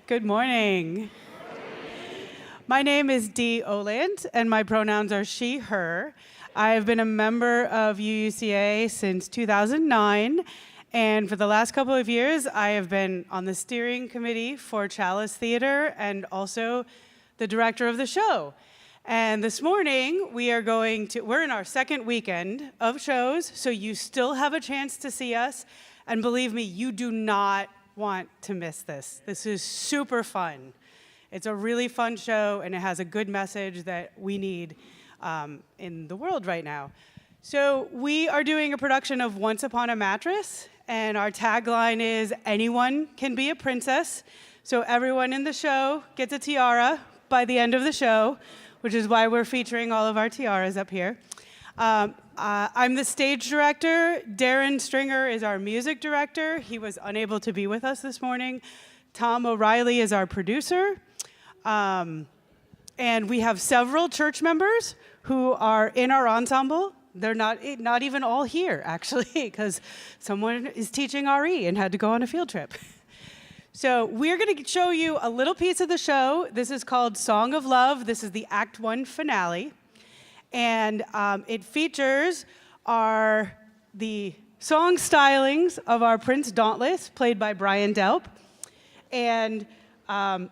Good morning. My name is Dee Oland, and my pronouns are she, her. I have been a member of UUCA since 2009, and for the last couple of years, I have been on the steering committee for Chalice Theater and also the director of the show. And this morning, we're in our second weekend of shows, so you still have a chance to see us. And believe me, you do not want to miss this. This is super fun. It's a really fun show, and it has a good message that we need in the world right now. So we are doing a production of Once Upon a Mattress, and our tagline is, anyone can be a princess. So everyone in the show gets a tiara by the end of the show, which is why we're featuring all of our tiaras up here. I'm the stage director. Darren Stringer is our music director. He was unable to be with us this morning. Tom O'Reilly is our producer. And we have several church members who are in our ensemble. They're not even all here, actually, because someone is teaching RE and had to go on a field trip. So we're going to show you a little piece of the show. This is called Song of Love. This is the Act 1 finale. And it features the song stylings of our Prince Dauntless, played by Brian Delp, and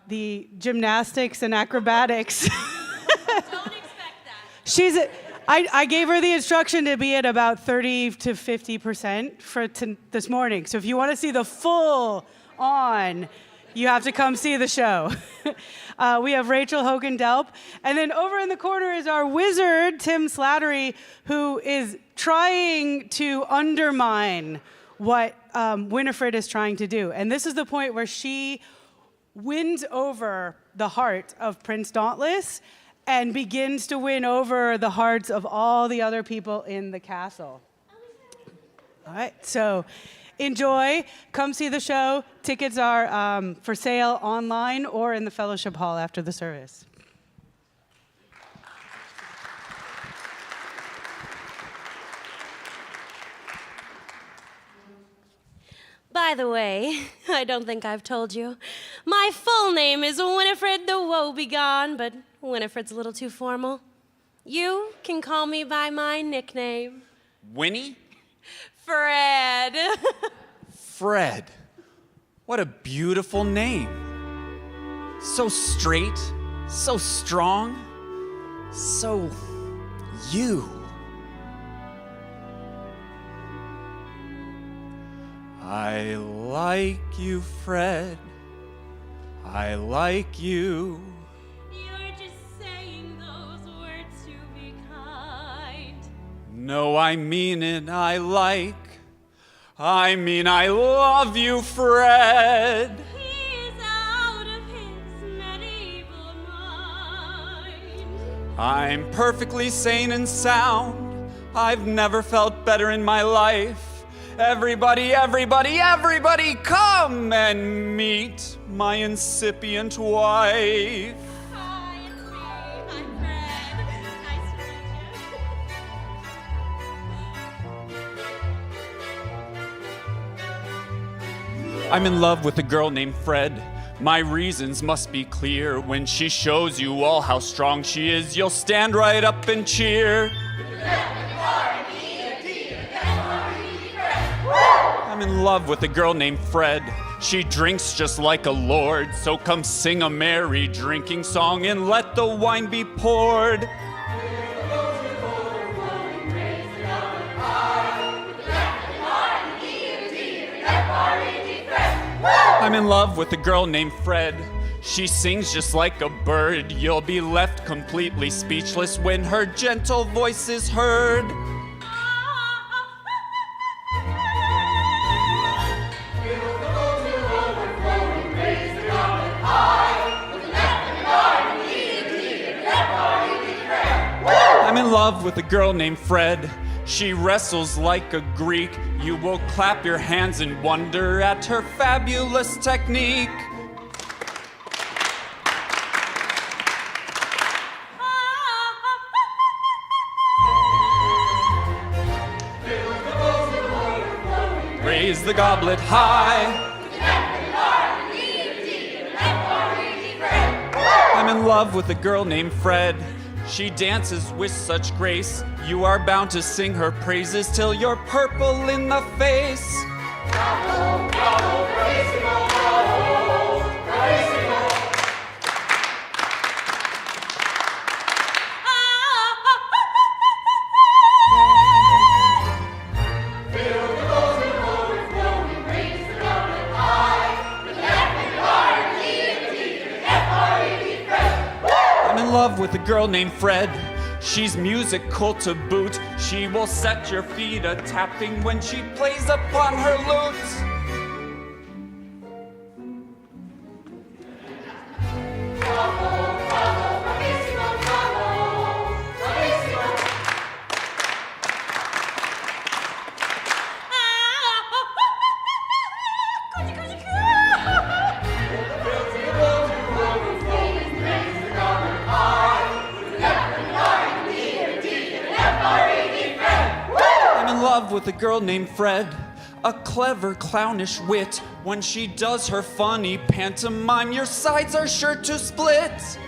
the gymnastics and acrobatics. Don't expect that. I gave her the instruction to be at about 30 to 50% for this morning. So if you want to see the full on, you have to come see the show. We have Rachel Hogan-Delp. And then over in the corner is our wizard, Tim Slattery, who is trying to undermine what Winifred is trying to do. And this is the point where she wins over the heart of Prince Dauntless and begins to win over the hearts of all the other people in the castle. All right, so enjoy. Come see the show. Tickets are for sale online or in the fellowship hall after the service. By the way, I don't think I've told you. My full name is Winifred the Woebegone, but Winifred's a little too formal. You can call me by my nickname. Winnie? Fred. Fred. What a beautiful name. So straight, so strong, so you. I like you, Fred. I like you. You're just saying those words to be kind. No, I mean it. I love you, Fred. He's out of his medieval mind. I'm perfectly sane and sound. I've never felt better in my life. Everybody, come and meet my incipient wife. Hi, it's me. I'm Fred. Nice to meet you. I'm in love with a girl named Fred. My reasons must be clear. When she shows you all how strong she is, you'll stand right up and cheer. I'm in love with a girl named Fred. She drinks just like a lord. So come sing a merry drinking song and let the wine be poured. I'm in love with a girl named Fred. She sings just like a bird. You'll be left completely speechless when her gentle voice is heard. I'm in love with a girl named Fred. She wrestles like a Greek. You will clap your hands in wonder at her fabulous technique. Raise the goblet high. I'm in love with a girl named Fred. She dances with such grace. You are bound to sing her praises till you're purple in the face. Bravo, bravo, bravissimo, bravo, bravissimo. Fill the golden overflowing, raise the government high. With F and R and D and T and F-R-E-D, Fred. I'm in love with a girl named Fred. She's musical to boot. She will set your feet a-tapping when she plays upon her lute. Bravo, bravo, bravissimo, bravo, bravissimo. I'm in love with a girl named Fred, a clever clownish wit. When she does her funny pantomime, your sides are sure to split.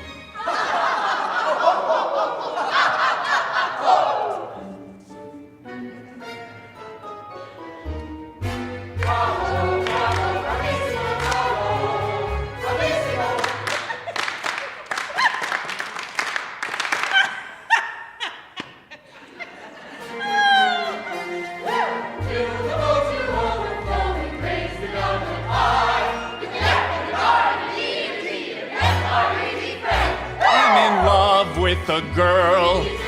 I'm in love with a girl named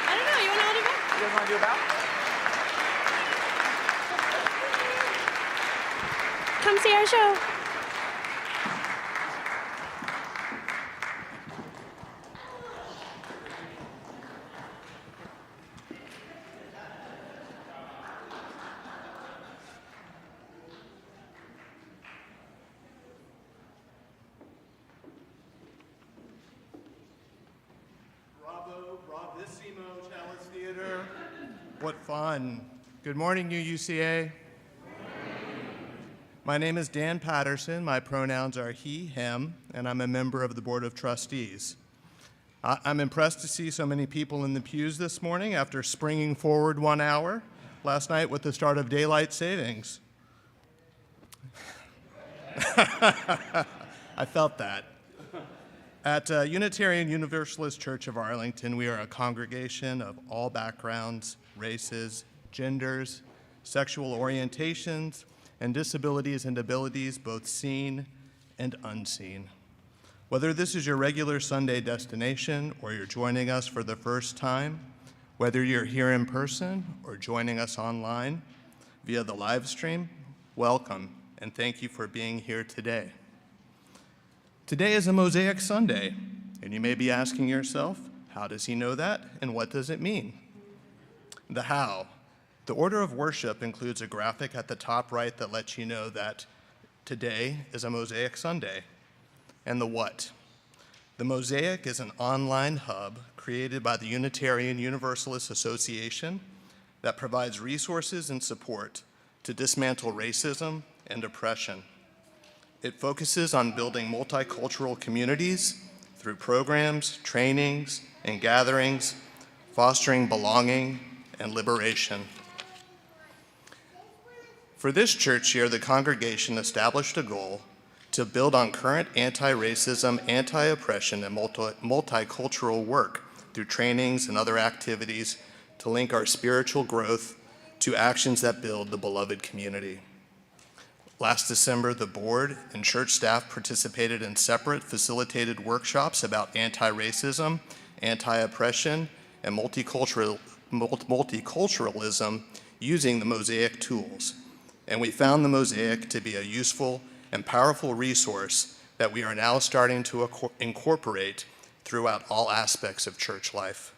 I don't know. You want to hold it back? You guys want to do about? Come see our show. Bravo, bravissimo, Chalice Theater. What fun. Good morning, UUCA. My name is Dan Patterson. My pronouns are he, him, and I'm a member of the Board of Trustees. I'm impressed to see so many people in the pews this morning after springing forward 1 hour last night with the start of daylight savings. I felt that. At Unitarian Universalist Church of Arlington, we are a congregation of all backgrounds, races, genders, sexual orientations, and disabilities and abilities, both seen and unseen. Whether this is your regular Sunday destination or you're joining us for the first time, whether you're here in person or joining us online via the live stream, welcome and thank you for being here today. Today is a Mosaic Sunday, and you may be asking yourself, how does he know that and what does it mean? The how. The order of worship includes a graphic at the top right that lets you know that today is a Mosaic Sunday. And the what. The Mosaic is an online hub created by the Unitarian Universalist Association that provides resources and support to dismantle racism and oppression. It focuses on building multicultural communities through programs, trainings, and gatherings, fostering belonging and liberation. For this church year, the congregation established a goal to build on current anti-racism, anti-oppression, and multicultural work through trainings and other activities to link our spiritual growth to actions that build the beloved community. Last December, the board and church staff participated in separate facilitated workshops about anti-racism, anti-oppression, and multiculturalism using the Mosaic tools. And we found the Mosaic to be a useful and powerful resource that we are now starting to incorporate throughout all aspects of church life.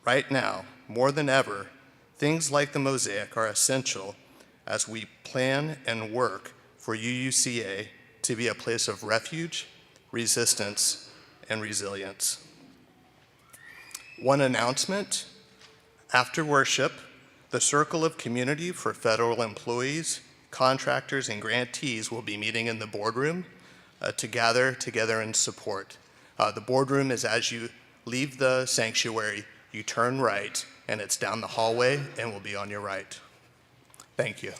Right now, more than ever, things like the Mosaic are essential as we plan and work for UUCA to be a place of refuge, resistance, and resilience. One announcement: after worship, the Circle of Community for Federal Employees, Contractors, and Grantees will be meeting in the boardroom to gather together in support. The boardroom is as you leave the sanctuary, you turn right, and it's down the hallway and will be on your right. Thank you.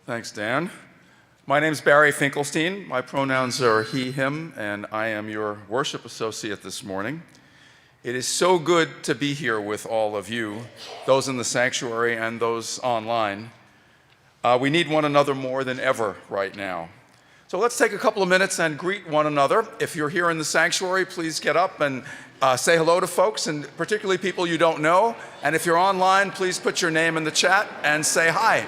Thanks, Dan. My name is Barry Finklestein. My pronouns are he, him, and I am your worship associate this morning. It is so good to be here with all of you, those in the sanctuary and those online. We need one another more than ever right now. So let's take a couple of minutes and greet one another. If you're here in the sanctuary, please get up and say hello to folks, and particularly people you don't know. And if you're online, please put your name in the chat and say hi.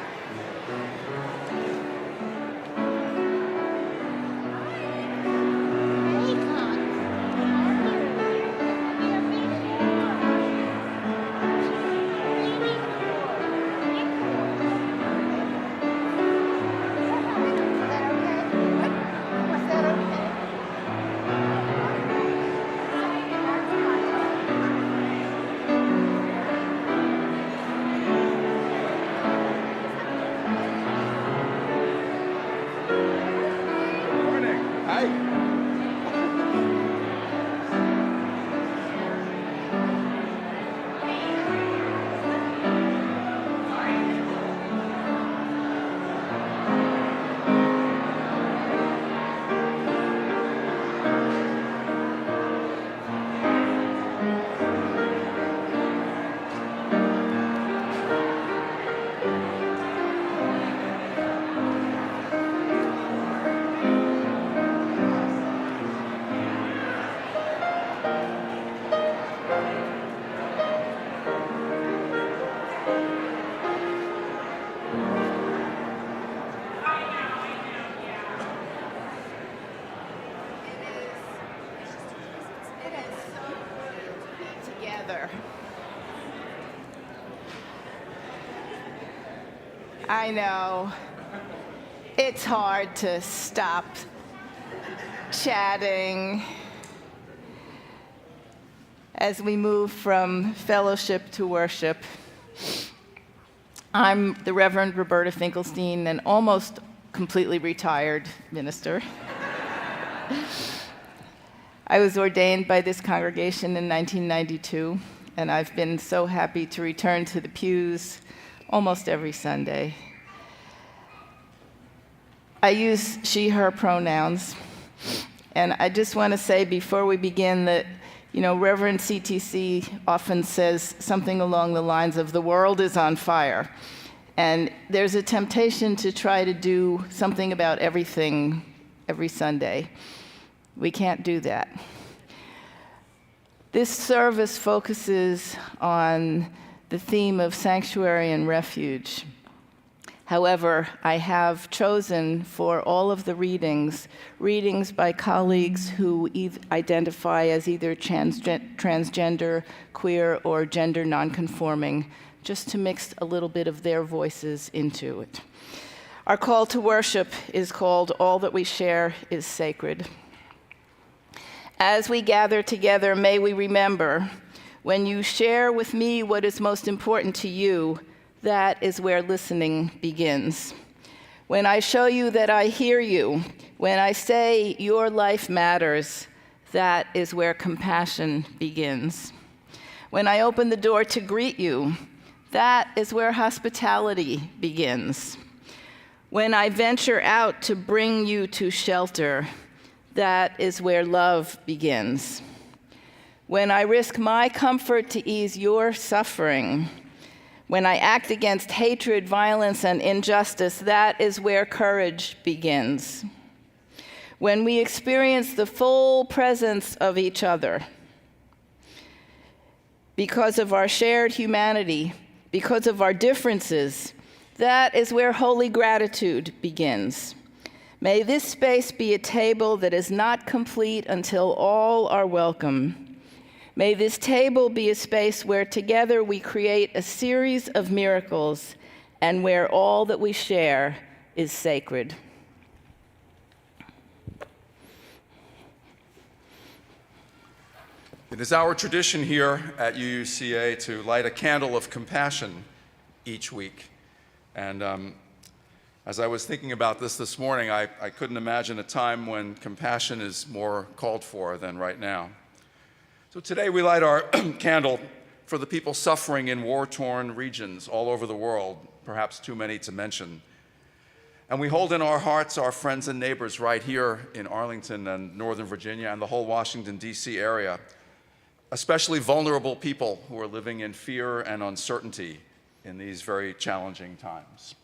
I know. It's hard to stop chatting as we move from fellowship to worship. I'm the Reverend Roberta Finklestein, an almost completely retired minister. I was ordained by this congregation in 1992, and I've been so happy to return to the pews almost every Sunday. I use she, her pronouns, and I just want to say before we begin that, Reverend CTC often says something along the lines of, the world is on fire. And there's a temptation to try to do something about everything every Sunday. We can't do that. This service focuses on the theme of sanctuary and refuge. However, I have chosen for all of the readings by colleagues who identify as either transgender, queer, or gender nonconforming, just to mix a little bit of their voices into it. Our call to worship is called All That We Share is Sacred. As we gather together, may we remember, when you share with me what is most important to you, that is where listening begins. When I show you that I hear you, when I say your life matters, that is where compassion begins. When I open the door to greet you, that is where hospitality begins. When I venture out to bring you to shelter, that is where love begins. When I risk my comfort to ease your suffering, when I act against hatred, violence, and injustice, that is where courage begins. When we experience the full presence of each other, because of our shared humanity, because of our differences, that is where holy gratitude begins. May this space be a table that is not complete until all are welcome. May this table be a space where together we create a series of miracles and where all that we share is sacred. It is our tradition here at UUCA to light a candle of compassion each week. And as I was thinking about this morning, I couldn't imagine a time when compassion is more called for than right now. So today we light our candle for the people suffering in war-torn regions all over the world, perhaps too many to mention. And we hold in our hearts our friends and neighbors right here in Arlington and Northern Virginia and the whole Washington, D.C. area, especially vulnerable people who are living in fear and uncertainty in these very challenging times.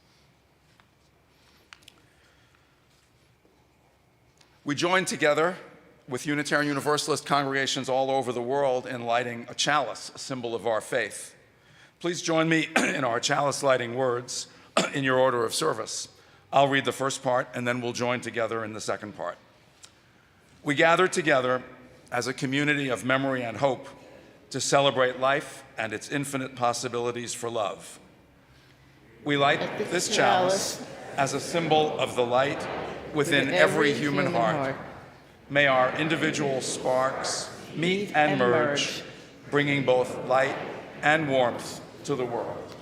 We join together with Unitarian Universalist congregations all over the world in lighting a chalice, a symbol of our faith. Please join me in our chalice lighting words in your order of service. I'll read the first part, and then we'll join together in the second part. We gather together as a community of memory and hope to celebrate life and its infinite possibilities for love. We light this chalice as a symbol of the light within every human heart. May our individual sparks meet and merge, bringing both light and warmth to the world.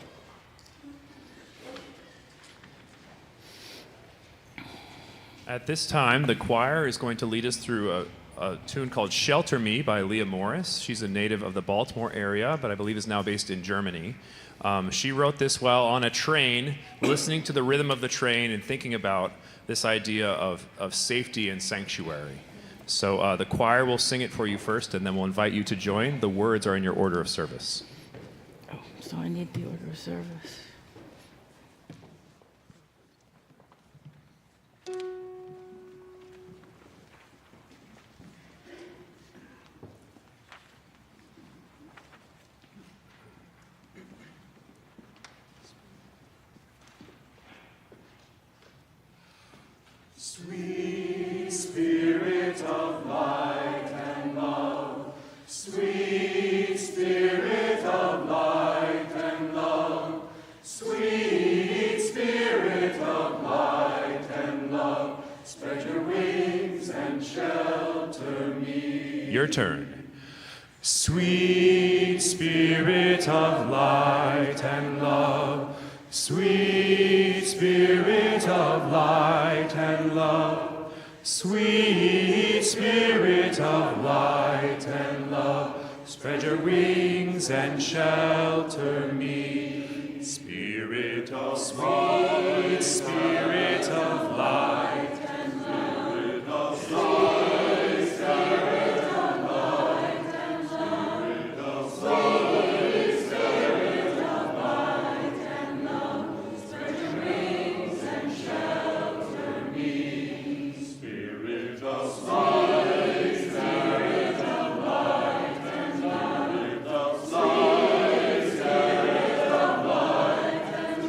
At this time, the choir is going to lead us through a tune called Shelter Me by Leah Morris. She's a native of the Baltimore area, but I believe is now based in Germany. She wrote this while on a train, listening to the rhythm of the train and thinking about this idea of safety and sanctuary. So the choir will sing it for you first, and then we'll invite you to join. The words are in your order of service. Oh, so I need the order of service. Sweet Spirit of light and love, sweet Spirit of light and love, sweet Spirit of light and love, spread your wings and shelter me. Your turn. Sweet Spirit of light and love, sweet Spirit of light and love, sweet Spirit of light and love, spread your wings and shelter me. Spirit of sweet Spirit of light and love, Spirit of light, Spirit of light and love, Spirit of light, Spirit of light and love, spread your wings and shelter me. Spirit of light, Spirit of light and love, Spirit of light, Spirit of light and love,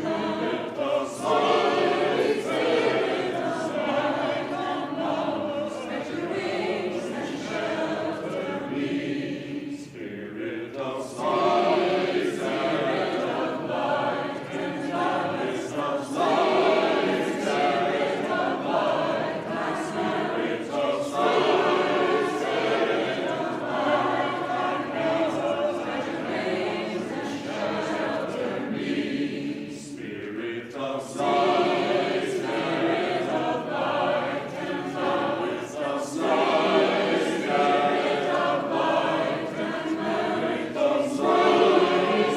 Spirit of light, Spirit of light and love, spread your wings and shelter me. Spirit of light, Spirit of light and love, Spirit of light, Spirit of light and Spirit of light, Spirit of light and love, spread your wings and shelter me. Spirit of light, Spirit of light and love, Spirit of light, Spirit of light and love, Spirit of light,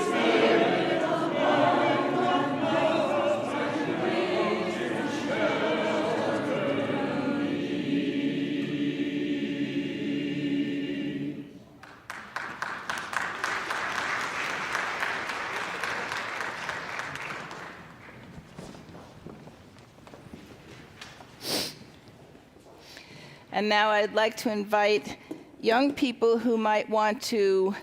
Spirit of light and love, spread your wings and shelter me. And now I'd like to invite young people who might want to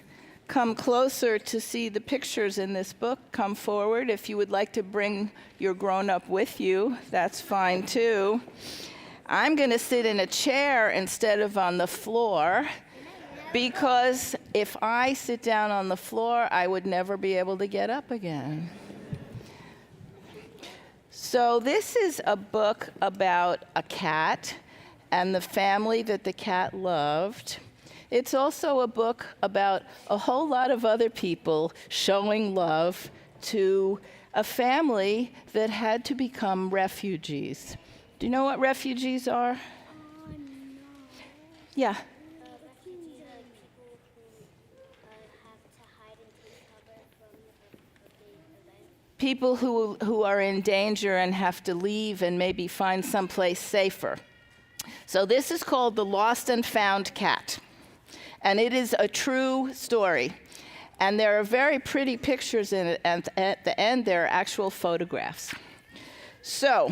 come closer to see the pictures in this book, come forward. If you would like to bring your grown-up with you, that's fine too. I'm going to sit in a chair instead of on the floor. because if I sit down on the floor, I would never be able to get up again. So this is a book about a cat and the family that the cat loved. It's also a book about a whole lot of other people showing love to a family that had to become refugees. Do you know what refugees are? No. Yeah. Refugees are people who have to hide and take cover from a big event. People who are in danger and have to leave and maybe find someplace safer. So this is called The Lost and Found Cat. And it is a true story. And there are very pretty pictures in it, and at the end there are actual photographs. So,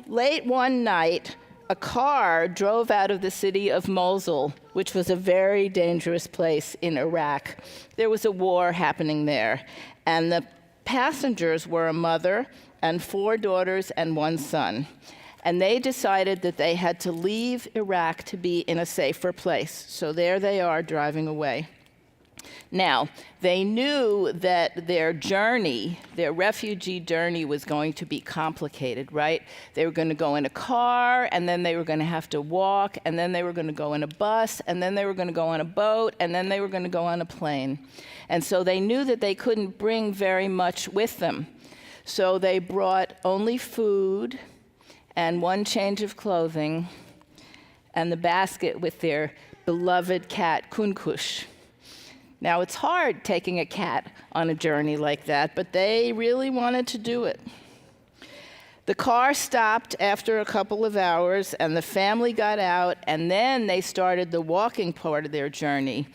late one night, a car drove out of the city of Mosul, which was a very dangerous place in Iraq. There was a war happening there, and the passengers were a mother and 4 daughters and 1 son. And they decided that they had to leave Iraq to be in a safer place. So there they are driving away. Now, they knew that their journey, their refugee journey, was going to be complicated, right? They were going to go in a car, and then they were going to have to walk, and then they were going to go in a bus, and then they were going to go on a boat, and then they were going to go on a plane. And so they knew that they couldn't bring very much with them. So they brought only food and 1 change of clothing and the basket with their beloved cat, Kunkush. Now, it's hard taking a cat on a journey like that, but they really wanted to do it. The car stopped after a couple of hours, and the family got out, and then they started the walking part of their journey.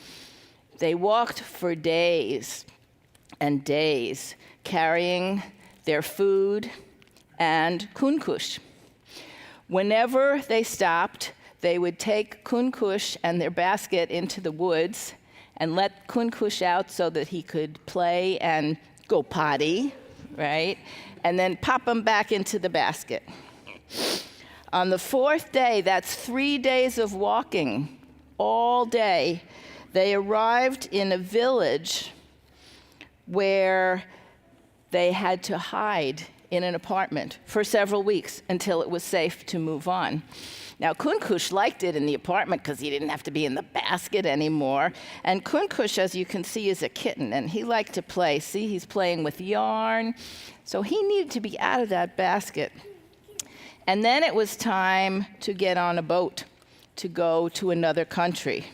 They walked for days and days, carrying their food and Kunkush. Whenever they stopped, they would take Kunkush and their basket into the woods and let Kunkush out so that he could play and go potty, right? And then pop him back into the basket. On the 4th day, that's 3 days of walking, all day, they arrived in a village where they had to hide in an apartment for several weeks until it was safe to move on. Now, Kunkush liked it in the apartment because he didn't have to be in the basket anymore. And Kunkush, as you can see, is a kitten, and he liked to play. See, he's playing with yarn. So he needed to be out of that basket. And then it was time to get on a boat to go to another country.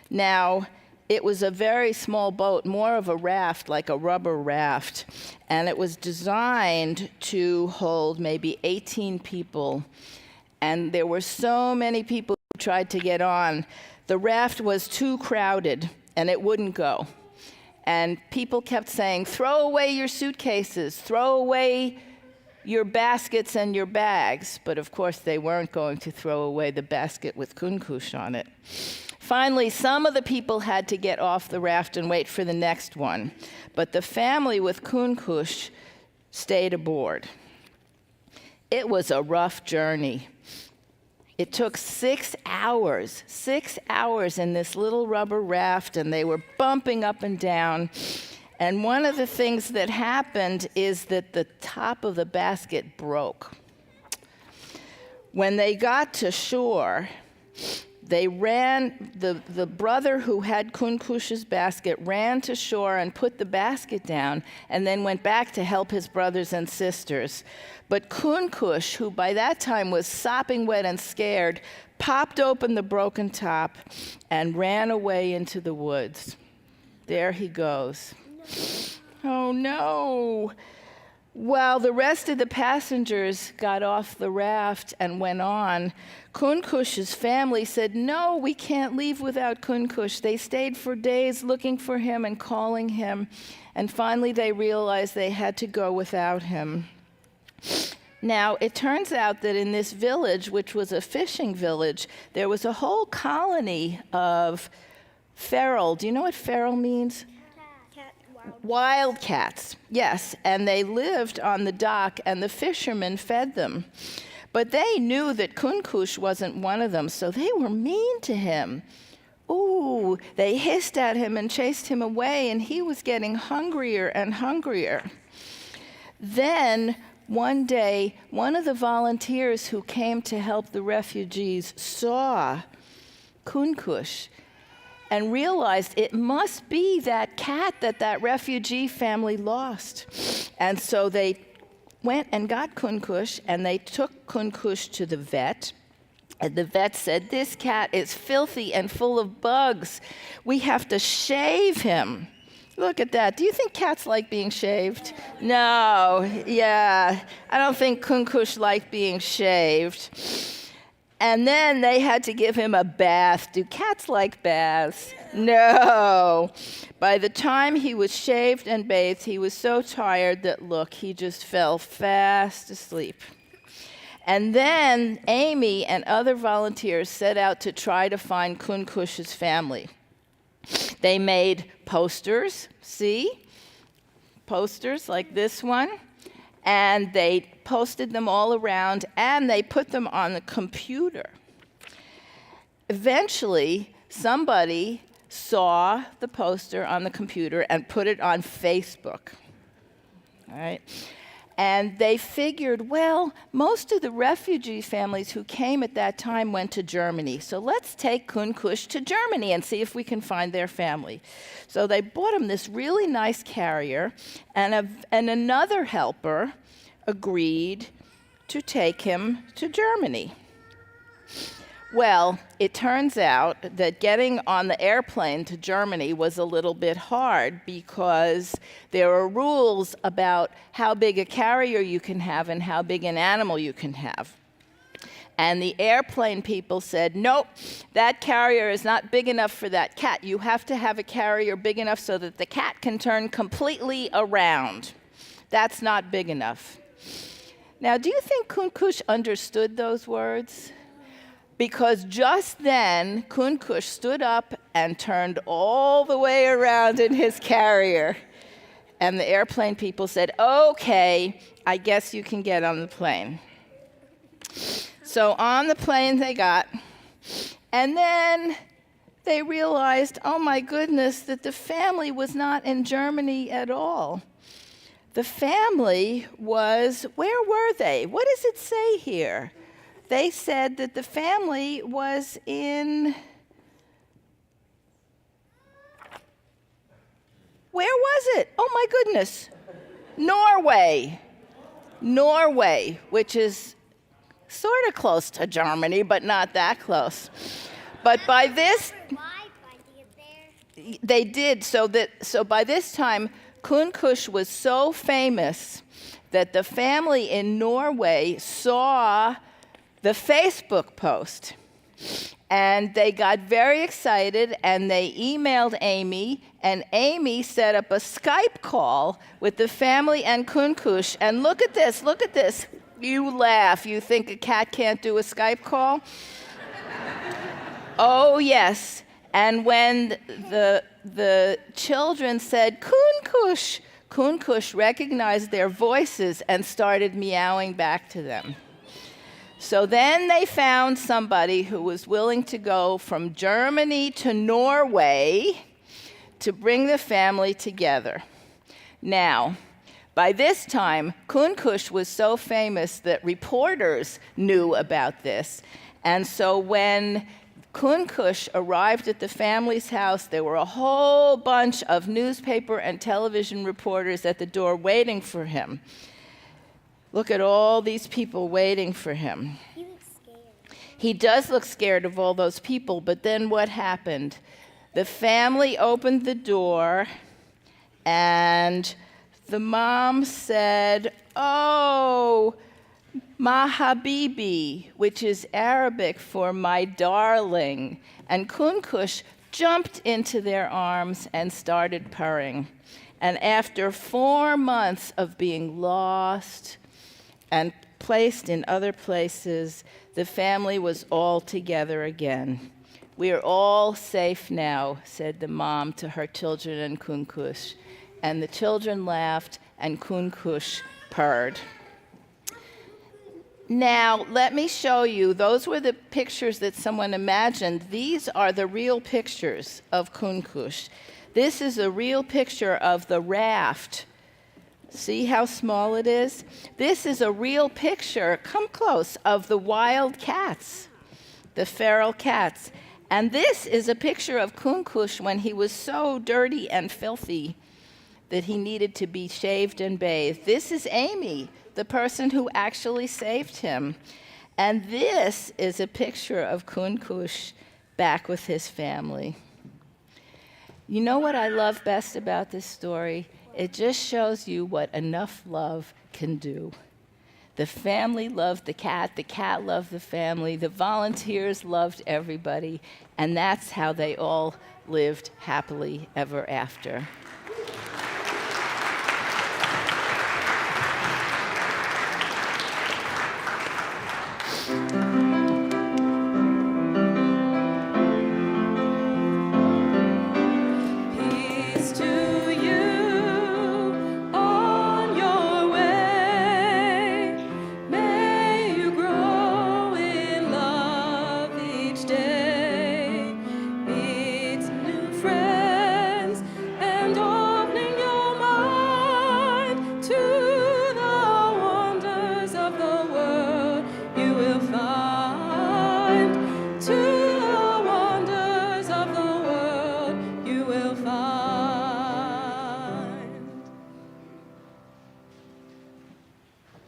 Now, it was a very small boat, more of a raft, like a rubber raft. And it was designed to hold maybe 18 people. And there were so many people who tried to get on. The raft was too crowded, and it wouldn't go. And people kept saying, throw away your suitcases, throw away your baskets and your bags. But of course, they weren't going to throw away the basket with Kunkush on it. Finally, some of the people had to get off the raft and wait for the next one. But the family with Kunkush stayed aboard. It was a rough journey. It took 6 hours in this little rubber raft, and they were bumping up and down. And one of the things that happened is that the top of the basket broke. When they got to shore, they ran, the brother who had Kunkush's basket ran to shore and put the basket down and then went back to help his brothers and sisters. But Kunkush, who by that time was sopping wet and scared, popped open the broken top and ran away into the woods. There he goes. Oh no! While the rest of the passengers got off the raft and went on, Kunkush's family said, no, we can't leave without Kunkush. They stayed for days looking for him and calling him, and finally they realized they had to go without him. Now, it turns out that in this village, which was a fishing village, there was a whole colony of feral. Do you know what feral means? Wildcats, yes, and they lived on the dock, and the fishermen fed them. But they knew that Kunkush wasn't one of them, so they were mean to him. ooh, they hissed at him and chased him away, and he was getting hungrier and hungrier. Then, one day, one of the volunteers who came to help the refugees saw Kunkush and realized it must be that cat that refugee family lost. And so they went and got Kunkush, and they took Kunkush to the vet. And the vet said, "This cat is filthy and full of bugs. We have to shave him." Look at that. Do you think cats like being shaved? No. Yeah. I don't think Kunkush liked being shaved. And then they had to give him a bath. Do cats like baths? No. By the time he was shaved and bathed, he was so tired that, look, he just fell fast asleep. And then Amy and other volunteers set out to try to find Kunkush's family. They made posters, see? Posters like this one. And they posted them all around, and they put them on the computer. Eventually, somebody saw the poster on the computer and put it on Facebook. All right? And they figured, well, most of the refugee families who came at that time went to Germany. So let's take Kunkush to Germany and see if we can find their family. So they bought him this really nice carrier, and another helper agreed to take him to Germany. Well, it turns out that getting on the airplane to Germany was a little bit hard because there are rules about how big a carrier you can have and how big an animal you can have. And the airplane people said, nope, that carrier is not big enough for that cat. You have to have a carrier big enough so that the cat can turn completely around. That's not big enough. Now, do you think Kunkush understood those words? Because just then, Kunkush stood up and turned all the way around in his carrier. And the airplane people said, okay, I guess you can get on the plane. So on the plane they got, and then they realized, oh my goodness, that the family was not in Germany at all. The family was, where were they? What does it say here? They said that the family was in, where was it? Oh my goodness, Norway. Norway, which is sort of close to Germany, but not that close. But by this, they did, so by this time, Kunkush was so famous that the family in Norway saw the Facebook post. And they got very excited, and they emailed Amy, and Amy set up a Skype call with the family and Kunkush. And look at this, look at this. You laugh. You think a cat can't do a Skype call? Oh, yes. And when the children said, Kunkush, Kunkush recognized their voices and started meowing back to them. So then they found somebody who was willing to go from Germany to Norway to bring the family together. Now, by this time, Kunkush was so famous that reporters knew about this. And so when Kunkush arrived at the family's house, there were a whole bunch of newspaper and television reporters at the door waiting for him. Look at all these people waiting for him. He looks scared. He does look scared of all those people, but then what happened? The family opened the door, and the mom said, oh, Ma Habibi, which is Arabic for my darling. And Kunkush jumped into their arms and started purring. And after 4 months of being lost and placed in other places, the family was all together again. We are all safe now, said the mom to her children and Kunkush. And the children laughed, and Kunkush purred. Now, let me show you. Those were the pictures that someone imagined. These are the real pictures of Kunkush. This is a real picture of the raft. See how small it is? This is a real picture, come close, of the wild cats, the feral cats. And this is a picture of Kunkush when he was so dirty and filthy that he needed to be shaved and bathed. This is Amy, the person who actually saved him. And this is a picture of Kunkush back with his family. You know what I love best about this story? It just shows you what enough love can do. The family loved the cat loved the family, the volunteers loved everybody, and that's how they all lived happily ever after.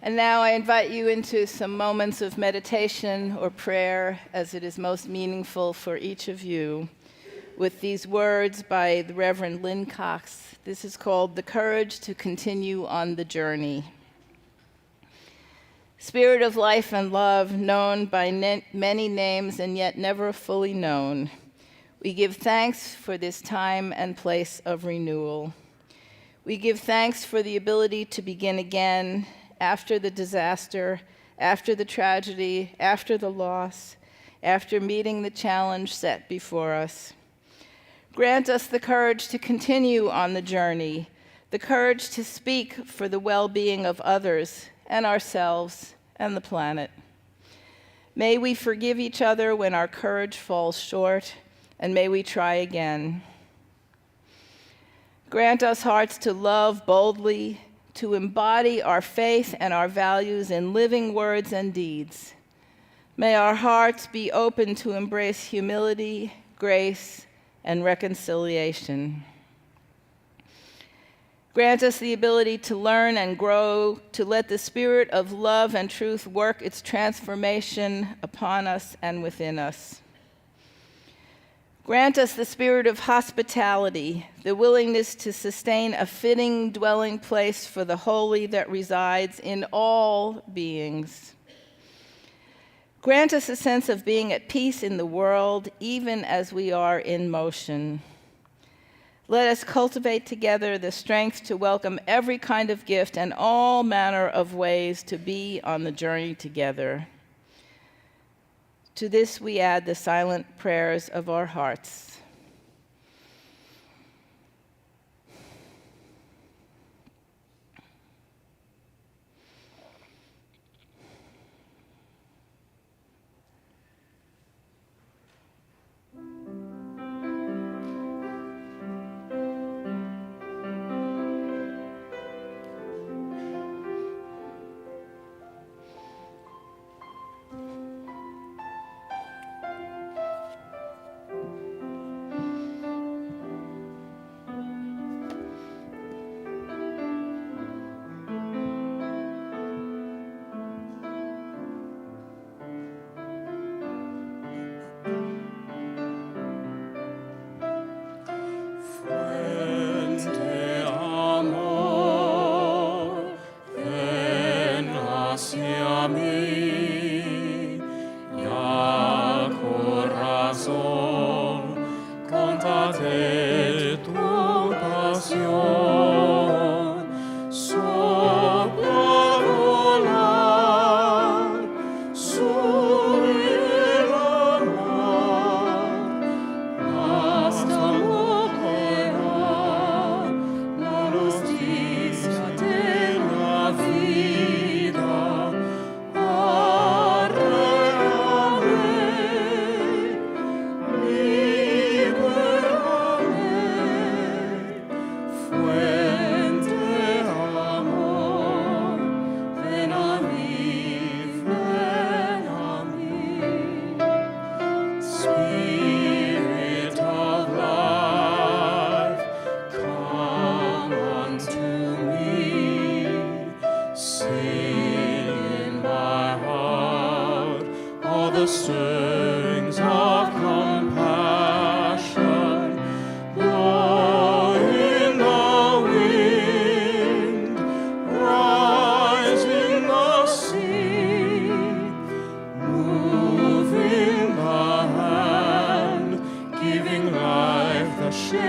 And now I invite you into some moments of meditation or prayer as it is most meaningful for each of you with these words by the Reverend Lynn Cox. This is called The Courage to Continue on the Journey. Spirit of life and love, known by many names and yet never fully known, we give thanks for this time and place of renewal. We give thanks for the ability to begin again after the disaster, after the tragedy, after the loss, after meeting the challenge set before us. Grant us the courage to continue on the journey, the courage to speak for the well-being of others and ourselves and the planet. May we forgive each other when our courage falls short, and may we try again. Grant us hearts to love boldly, to embody our faith and our values in living words and deeds. May our hearts be open to embrace humility, grace, and reconciliation. Grant us the ability to learn and grow, to let the spirit of love and truth work its transformation upon us and within us. Grant us the spirit of hospitality, the willingness to sustain a fitting dwelling place for the holy that resides in all beings. Grant us a sense of being at peace in the world, even as we are in motion. Let us cultivate together the strength to welcome every kind of gift and all manner of ways to be on the journey together. To this we add the silent prayers of our hearts. Oh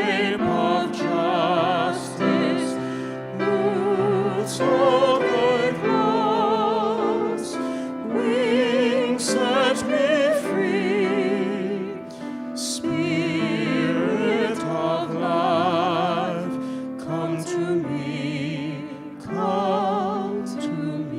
shape of justice, roots of good cause, wings set me free, Spirit of life, come to me, come to me.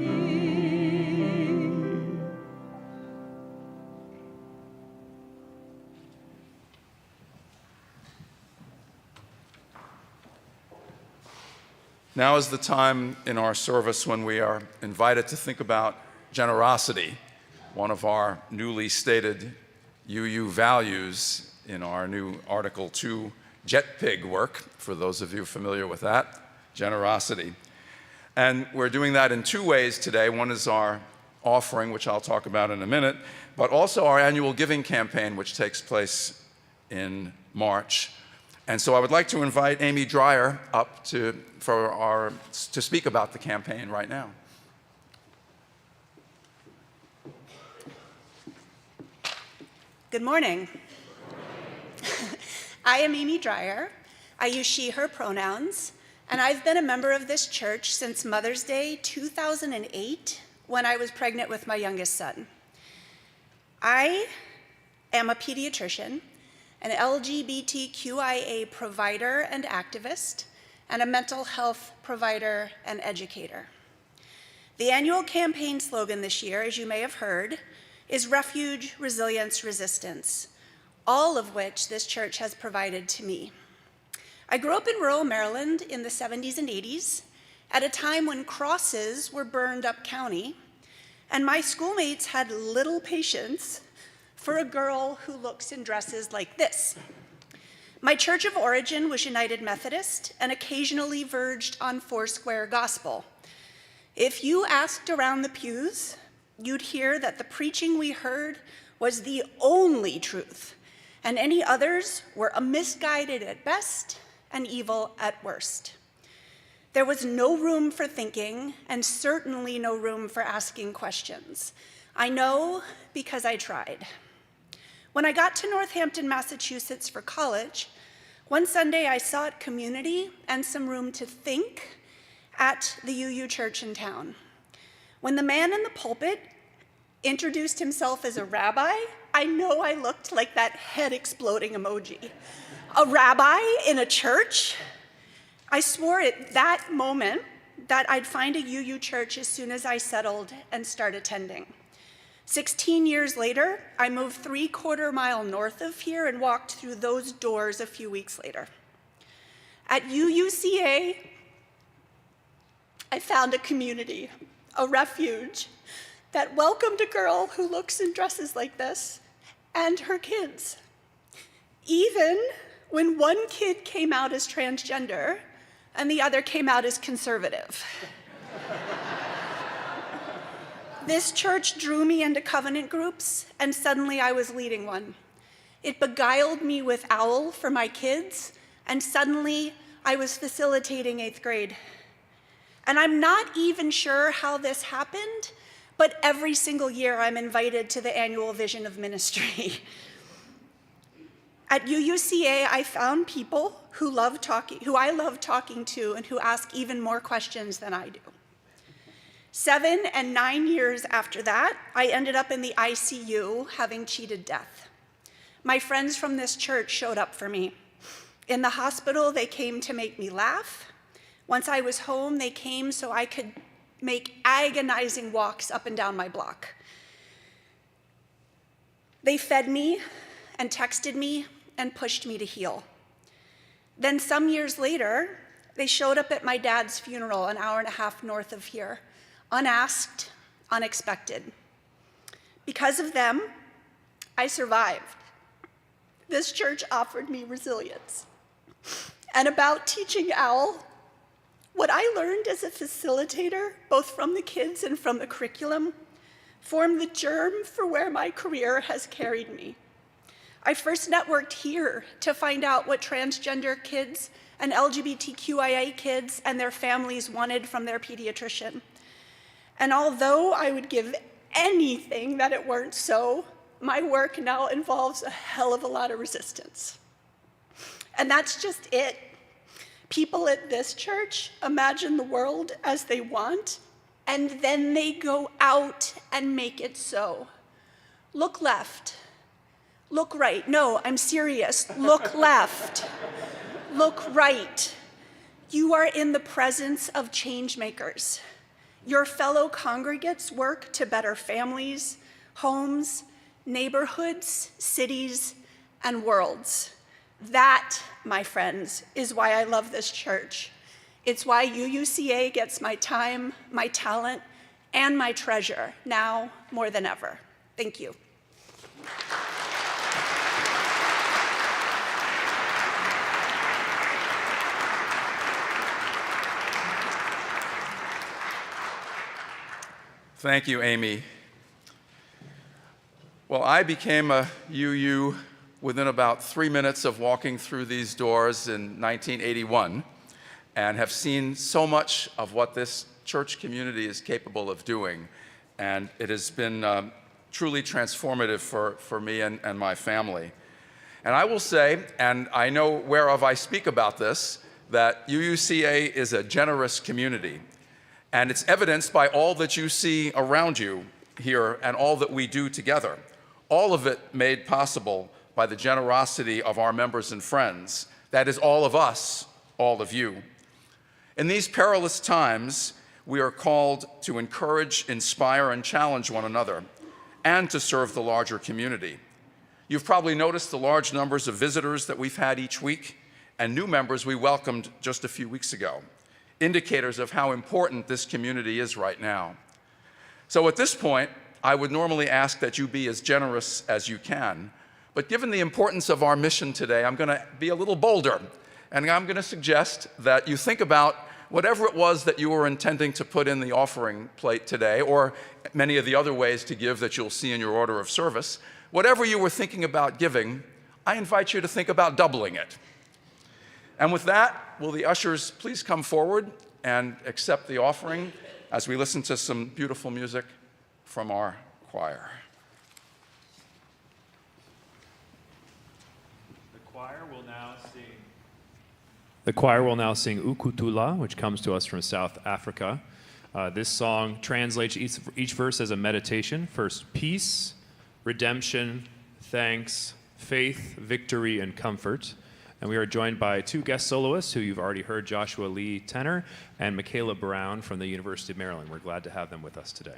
Now is the time in our service when we are invited to think about generosity, one of our newly stated UU values in our new Article 2 JETPIG work, for those of you familiar with that, generosity. And we're doing that in two ways today. One is our offering, which I'll talk about in a minute, but also our annual giving campaign, which takes place in March. And so I would like to invite Amy Dreyer up to speak about the campaign right now. Good morning. I am Amy Dreyer. I use she, her pronouns, and I've been a member of this church since Mother's Day 2008, when I was pregnant with my youngest son. I am a pediatrician, an LGBTQIA provider and activist, and a mental health provider and educator. The annual campaign slogan this year, as you may have heard, is Refuge, Resilience, Resistance, all of which this church has provided to me. I grew up in rural Maryland in the 70s and 80s, at a time when crosses were burned up county, and my schoolmates had little patience for a girl who looks and dresses like this. My church of origin was United Methodist and occasionally verged on Foursquare gospel. If you asked around the pews, you'd hear that the preaching we heard was the only truth, and any others were misguided at best and evil at worst. There was no room for thinking, and certainly no room for asking questions. I know because I tried. When I got to Northampton, Massachusetts for college, one Sunday I sought community and some room to think at the UU church in town. When the man in the pulpit introduced himself as a rabbi, I know I looked like that head exploding emoji. A rabbi in a church? I swore at that moment that I'd find a UU church as soon as I settled and start attending. 16 years later, I moved 3/4 mile north of here and walked through those doors a few weeks later. At UUCA, I found a community, a refuge, that welcomed a girl who looks and dresses like this, and her kids. Even when one kid came out as transgender, and the other came out as conservative. This church drew me into covenant groups, and suddenly I was leading one. It beguiled me with OWL for my kids, and suddenly I was facilitating 8th grade. And I'm not even sure how this happened, but every single year I'm invited to the annual Vision of Ministry. At UUCA, I found people who I love talking to and who ask even more questions than I do. 7 and 9 years after that, I ended up in the ICU having cheated death. My friends from this church showed up for me. In the hospital, they came to make me laugh. Once I was home, they came so I could make agonizing walks up and down my block. They fed me and texted me and pushed me to heal. Then some years later, they showed up at my dad's funeral an hour and a half north of here, unasked, unexpected. Because of them, I survived. This church offered me resilience. And about teaching OWL, what I learned as a facilitator, both from the kids and from the curriculum, formed the germ for where my career has carried me. I first networked here to find out what transgender kids and LGBTQIA kids and their families wanted from their pediatrician. And although I would give anything that it weren't so, my work now involves a hell of a lot of resistance. And that's just it. People at this church imagine the world as they want, and then they go out and make it so. Look left. Look right. No, I'm serious. Look left. Look right. You are in the presence of change makers. Your fellow congregates work to better families, homes, neighborhoods, cities, and worlds. That, my friends, is why I love this church. It's why UUCA gets my time, my talent, and my treasure, now more than ever. Thank you. Thank you, Amy. Well, I became a UU within about 3 minutes of walking through these doors in 1981 and have seen so much of what this church community is capable of doing. And it has been truly transformative for me and my family. And I will say, and I know whereof I speak about this, that UUCA is a generous community. And it's evidenced by all that you see around you here and all that we do together. All of it made possible by the generosity of our members and friends. That is all of us, all of you. In these perilous times, we are called to encourage, inspire, and challenge one another, and to serve the larger community. You've probably noticed the large numbers of visitors that we've had each week, and new members we welcomed just a few weeks ago, indicators of how important this community is right now. So at this point, I would normally ask that you be as generous as you can, but given the importance of our mission today, I'm going to be a little bolder, and I'm going to suggest that you think about whatever it was that you were intending to put in the offering plate today, or many of the other ways to give that you'll see in your order of service. Whatever you were thinking about giving, I invite you to think about doubling it. And with that, will the ushers please come forward and accept the offering as we listen to some beautiful music from our choir. The choir will now sing Ukutula, which comes to us from South Africa. This song translates each verse as a meditation. First, peace, redemption, thanks, faith, victory, and comfort. And we are joined by two guest soloists who you've already heard, Joshua Lee, tenor, and Michaela Brown from the University of Maryland. We're glad to have them with us today.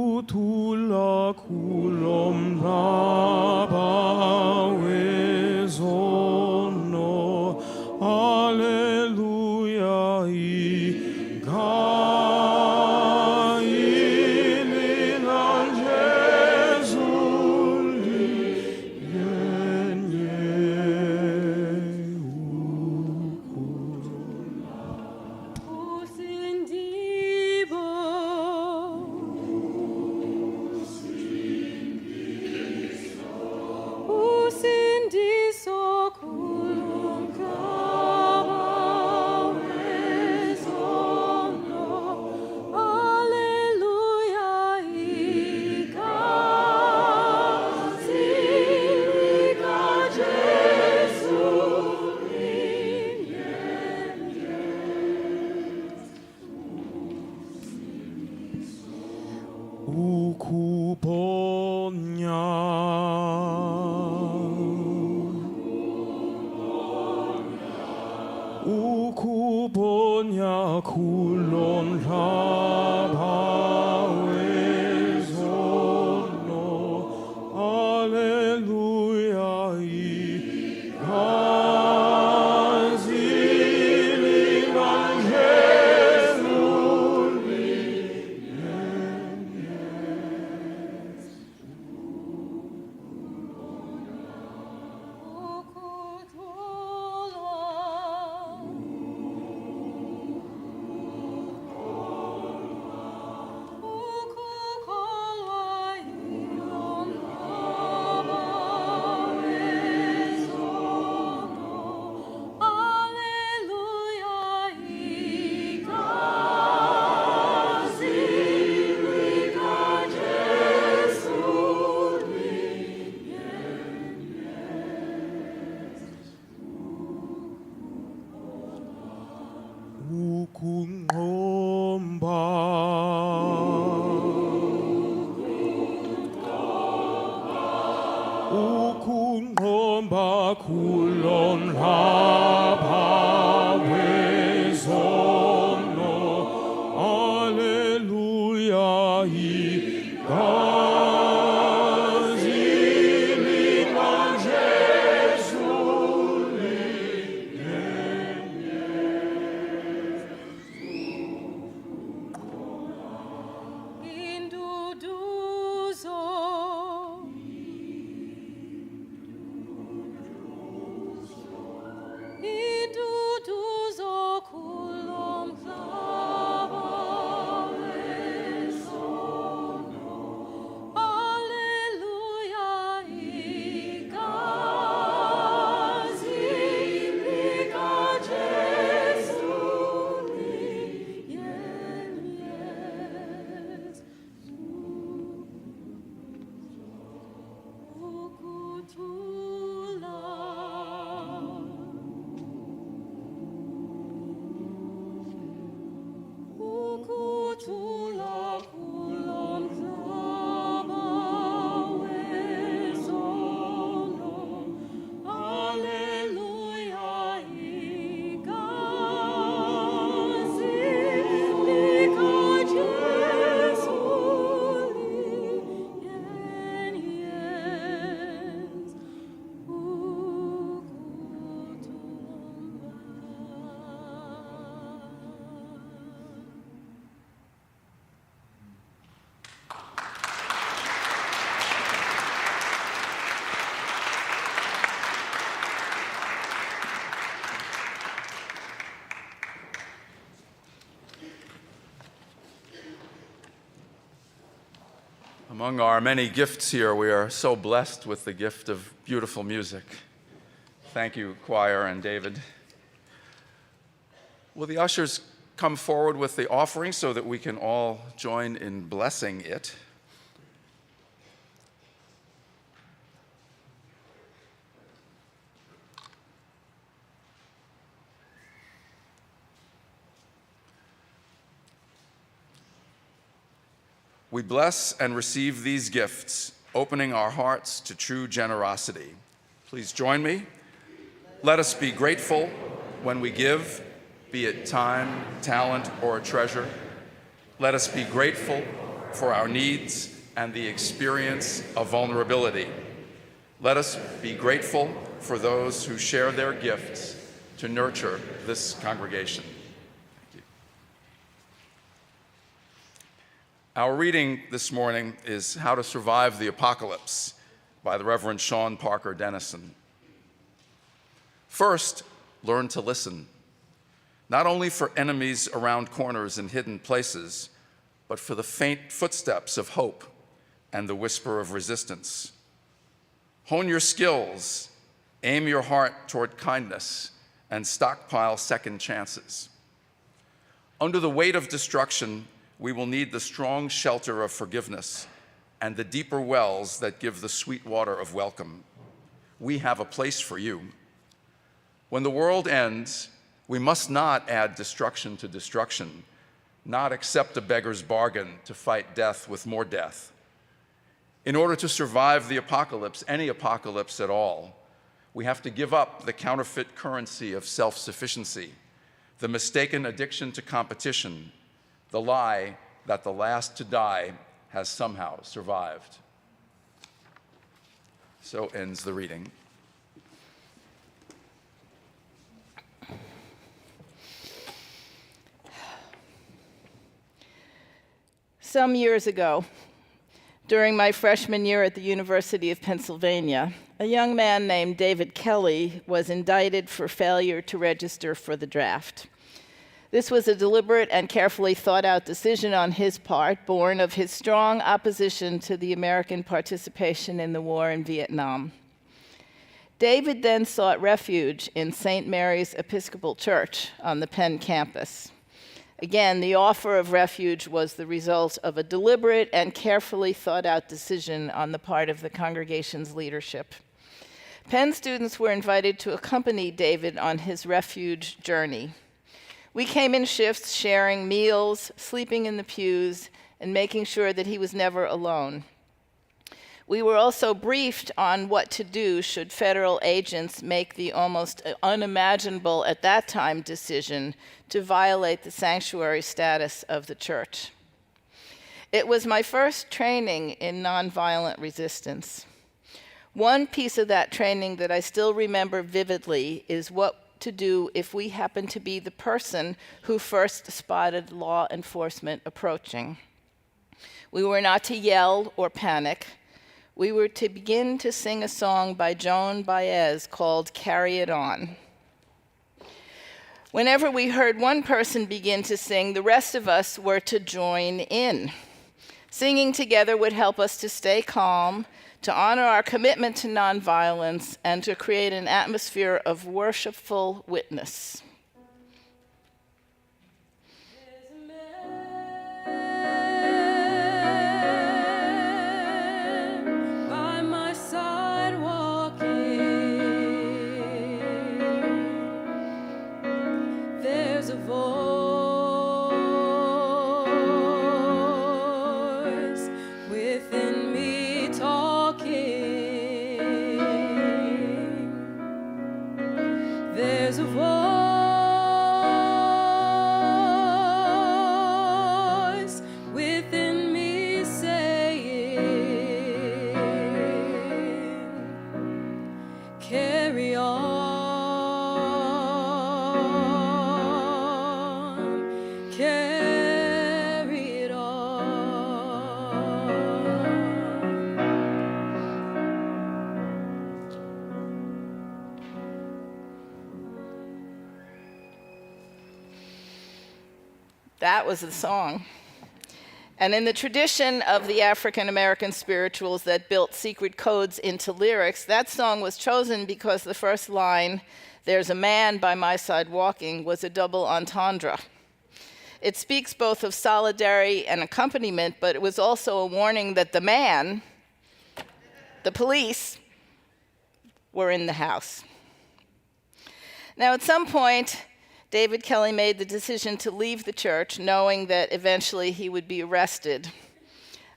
Ukutula kulom raba wezono, Alleluia ililan Jesuli yenye Ukuponya kulon raba wezono, Alleluia ililan Jesuli yenye Ukunqomba kulon lapha wezono. Alleluia, igazi lika Jesu Induduzo. Induduzo kulom flava wesono. Alleluia, igazi lika Jesu yes. Ukutula. Ukutula kulom flava wesono. Alleluia, igazi lika Jesu yes. Among our many gifts here, we are so blessed with the gift of beautiful music. Thank you, choir and David. Will the ushers come forward with the offering so that we can all join in blessing it? We bless and receive these gifts, opening our hearts to true generosity. Please join me. Let us be grateful when we give, be it time, talent, or a treasure. Let us be grateful for our needs and the experience of vulnerability. Let us be grateful for those who share their gifts to nurture this congregation. Our reading this morning is How to Survive the Apocalypse by the Reverend Sean Parker Dennison. First, learn to listen, not only for enemies around corners and hidden places, but for the faint footsteps of hope and the whisper of resistance. Hone your skills, aim your heart toward kindness, and stockpile second chances. Under the weight of destruction, we will need the strong shelter of forgiveness and the deeper wells that give the sweet water of welcome. We have a place for you. When the world ends, we must not add destruction to destruction, not accept a beggar's bargain to fight death with more death. In order to survive the apocalypse, any apocalypse at all, we have to give up the counterfeit currency of self-sufficiency, the mistaken addiction to competition, the lie that the last to die has somehow survived. So ends the reading. Some years ago, during my freshman year at the University of Pennsylvania, a young man named David Kelly was indicted for failure to register for the draft. This was a deliberate and carefully thought-out decision on his part, born of his strong opposition to the American participation in the war in Vietnam. David then sought refuge in St. Mary's Episcopal Church on the Penn campus. Again, the offer of refuge was the result of a deliberate and carefully thought-out decision on the part of the congregation's leadership. Penn students were invited to accompany David on his refuge journey. We came in shifts, sharing meals, sleeping in the pews, and making sure that he was never alone. We were also briefed on what to do should federal agents make the almost unimaginable at that time decision to violate the sanctuary status of the church. It was my first training in nonviolent resistance. One piece of that training that I still remember vividly is what to do if we happened to be the person who first spotted law enforcement approaching. We were not to yell or panic. We were to begin to sing a song by Joan Baez called "Carry It On." Whenever we heard one person begin to sing, the rest of us were to join in. Singing together would help us to stay calm, to honor our commitment to nonviolence, and to create an atmosphere of worshipful witness. By my side walking, there's a voice within me talking. There's a voice within me saying, carry on, carry it on. That was the song. And in the tradition of the African American spirituals that built secret codes into lyrics, that song was chosen because the first line, "There's a man by my side walking," was a double entendre. It speaks both of solidarity and accompaniment, but it was also a warning that the man, the police, were in the house. Now, at some point, David Kelly made the decision to leave the church, knowing that eventually he would be arrested.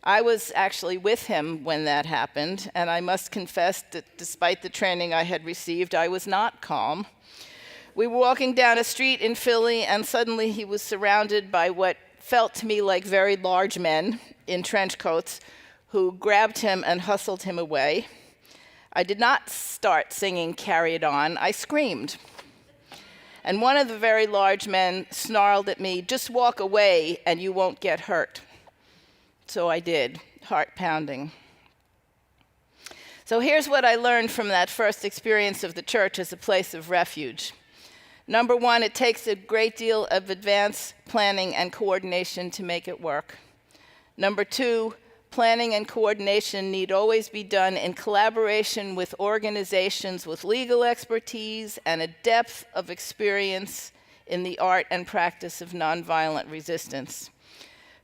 I was actually with him when that happened, and I must confess that despite the training I had received, I was not calm. We were walking down a street in Philly, and suddenly he was surrounded by what felt to me like very large men in trench coats who grabbed him and hustled him away. I did not start singing "Carry It On," I screamed. And one of the very large men snarled at me, "Just walk away and you won't get hurt." So I did, heart pounding. So here's what I learned from that first experience of the church as a place of refuge. Number one, it takes a great deal of advanced planning and coordination to make it work. Number two, planning and coordination need always be done in collaboration with organizations with legal expertise and a depth of experience in the art and practice of nonviolent resistance.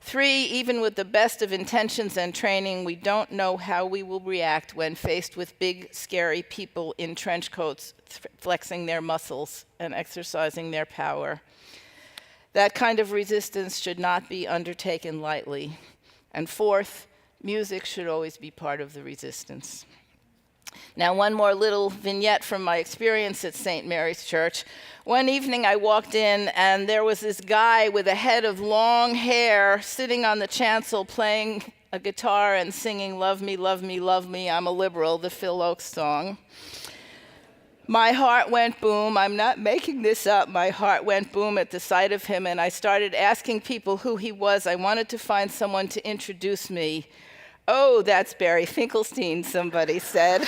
Three, even with the best of intentions and training, we don't know how we will react when faced with big, scary people in trench coats flexing their muscles and exercising their power. That kind of resistance should not be undertaken lightly. And fourth, music should always be part of the resistance. Now, one more little vignette from my experience at St. Mary's Church. One evening I walked in and there was this guy with a head of long hair sitting on the chancel playing a guitar and singing "Love Me, Love Me, Love Me, I'm a Liberal," the Phil Oakes song. My heart went boom. I'm not making this up. My heart went boom at the sight of him, and I started asking people who he was. I wanted to find someone to introduce me. "Oh, that's Barry Finklestein," somebody said.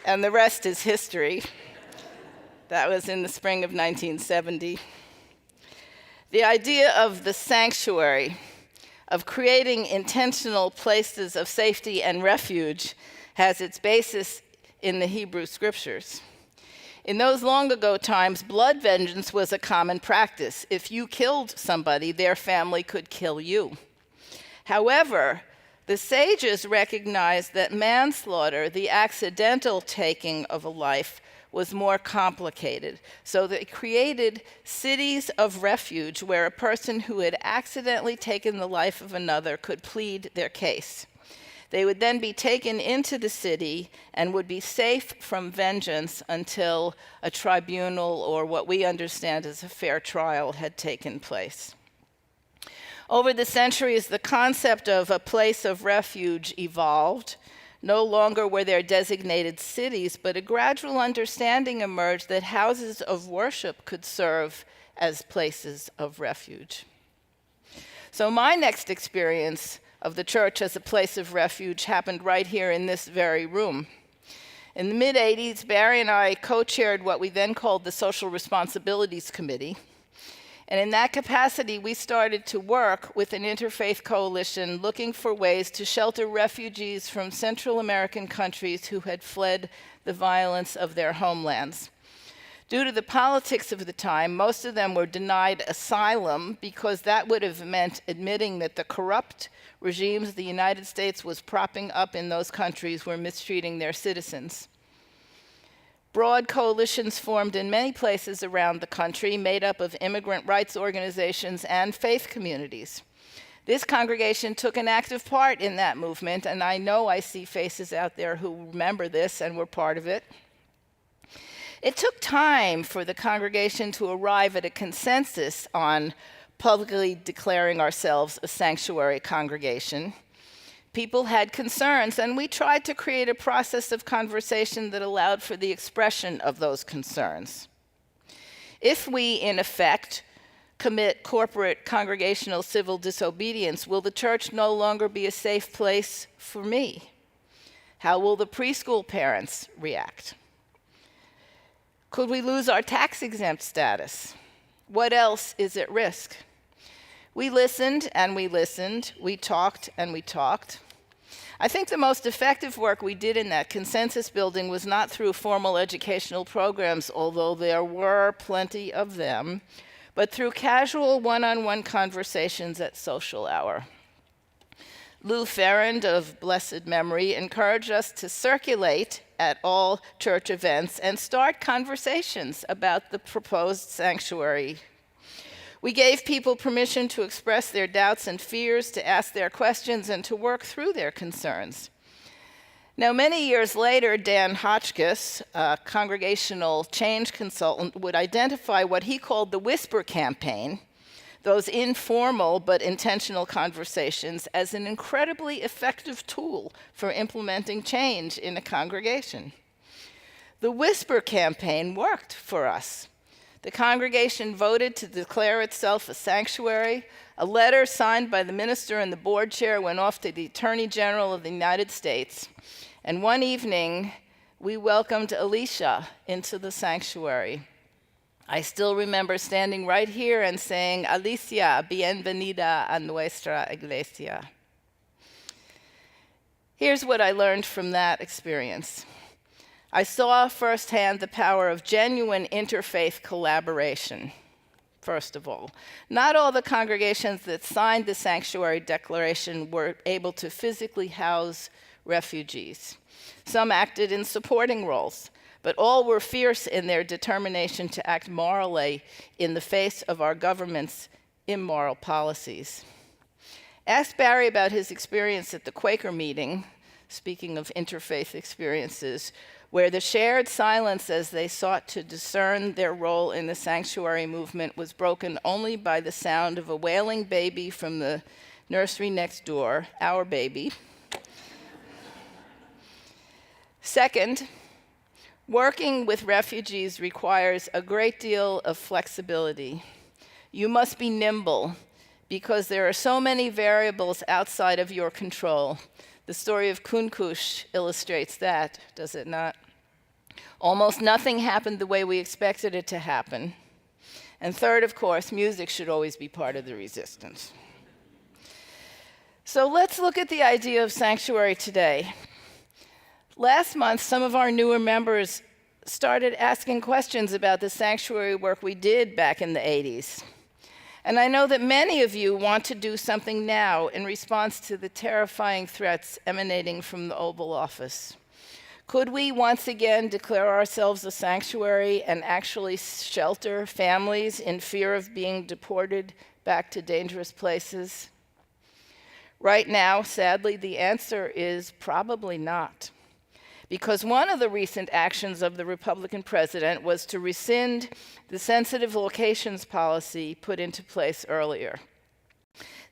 And the rest is history. That was in the spring of 1970. The idea of the sanctuary, of creating intentional places of safety and refuge, has its basis in the Hebrew scriptures. In those long ago times, blood vengeance was a common practice. If you killed somebody, their family could kill you. However, The sages recognized that manslaughter, the accidental taking of a life, was more complicated. So they created cities of refuge where a person who had accidentally taken the life of another could plead their case. They would then be taken into the city and would be safe from vengeance until a tribunal, or what we understand as a fair trial, had taken place. Over the centuries, the concept of a place of refuge evolved. No longer were there designated cities, but a gradual understanding emerged that houses of worship could serve as places of refuge. So my next experience of the church as a place of refuge happened right here in this very room. In the mid-'80s, Barry and I co-chaired what we then called the Social Responsibilities Committee. And in that capacity, we started to work with an interfaith coalition looking for ways to shelter refugees from Central American countries who had fled the violence of their homelands. Due to the politics of the time, most of them were denied asylum because that would have meant admitting that the corrupt regimes the United States was propping up in those countries were mistreating their citizens. Broad coalitions formed in many places around the country, made up of immigrant rights organizations and faith communities. This congregation took an active part in that movement, and I know I see faces out there who remember this and were part of it. It took time for the congregation to arrive at a consensus on publicly declaring ourselves a sanctuary congregation. People had concerns, and we tried to create a process of conversation that allowed for the expression of those concerns. If we, in effect, commit corporate congregational civil disobedience, will the church no longer be a safe place for me? How will the preschool parents react? Could we lose our tax-exempt status? What else is at risk? We listened and we listened, we talked and we talked. I think the most effective work we did in that consensus building was not through formal educational programs, although there were plenty of them, but through casual one-on-one conversations at social hour. Lou Ferrand, of blessed memory, encouraged us to circulate at all church events and start conversations about the proposed sanctuary. We gave people permission to express their doubts and fears, to ask their questions, and to work through their concerns. Now, many years later, Dan Hotchkiss, a congregational change consultant, would identify what he called the whisper campaign, those informal but intentional conversations, as an incredibly effective tool for implementing change in a congregation. The whisper campaign worked for us. The congregation voted to declare itself a sanctuary. A letter signed by the minister and the board chair went off to the Attorney General of the United States. And one evening, we welcomed Alicia into the sanctuary. I still remember standing right here and saying, Alicia, bienvenida a nuestra iglesia. Here's what I learned from that experience. I saw firsthand the power of genuine interfaith collaboration, first of all. Not all the congregations that signed the Sanctuary Declaration were able to physically house refugees. Some acted in supporting roles, but all were fierce in their determination to act morally in the face of our government's immoral policies. Ask Barry about his experience at the Quaker meeting, speaking of interfaith experiences, where the shared silence as they sought to discern their role in the sanctuary movement was broken only by the sound of a wailing baby from the nursery next door, our baby. Second, working with refugees requires a great deal of flexibility. You must be nimble because there are so many variables outside of your control. The story of Kunkush illustrates that, does it not? Almost nothing happened the way we expected it to happen. And third, of course, music should always be part of the resistance. So let's look at the idea of sanctuary today. Last month, some of our newer members started asking questions about the sanctuary work we did back in the 80s. And I know that many of you want to do something now in response to the terrifying threats emanating from the Oval Office. Could we once again declare ourselves a sanctuary and actually shelter families in fear of being deported back to dangerous places? Right now, sadly, the answer is probably not. Because one of the recent actions of the Republican president was to rescind the sensitive locations policy put into place earlier.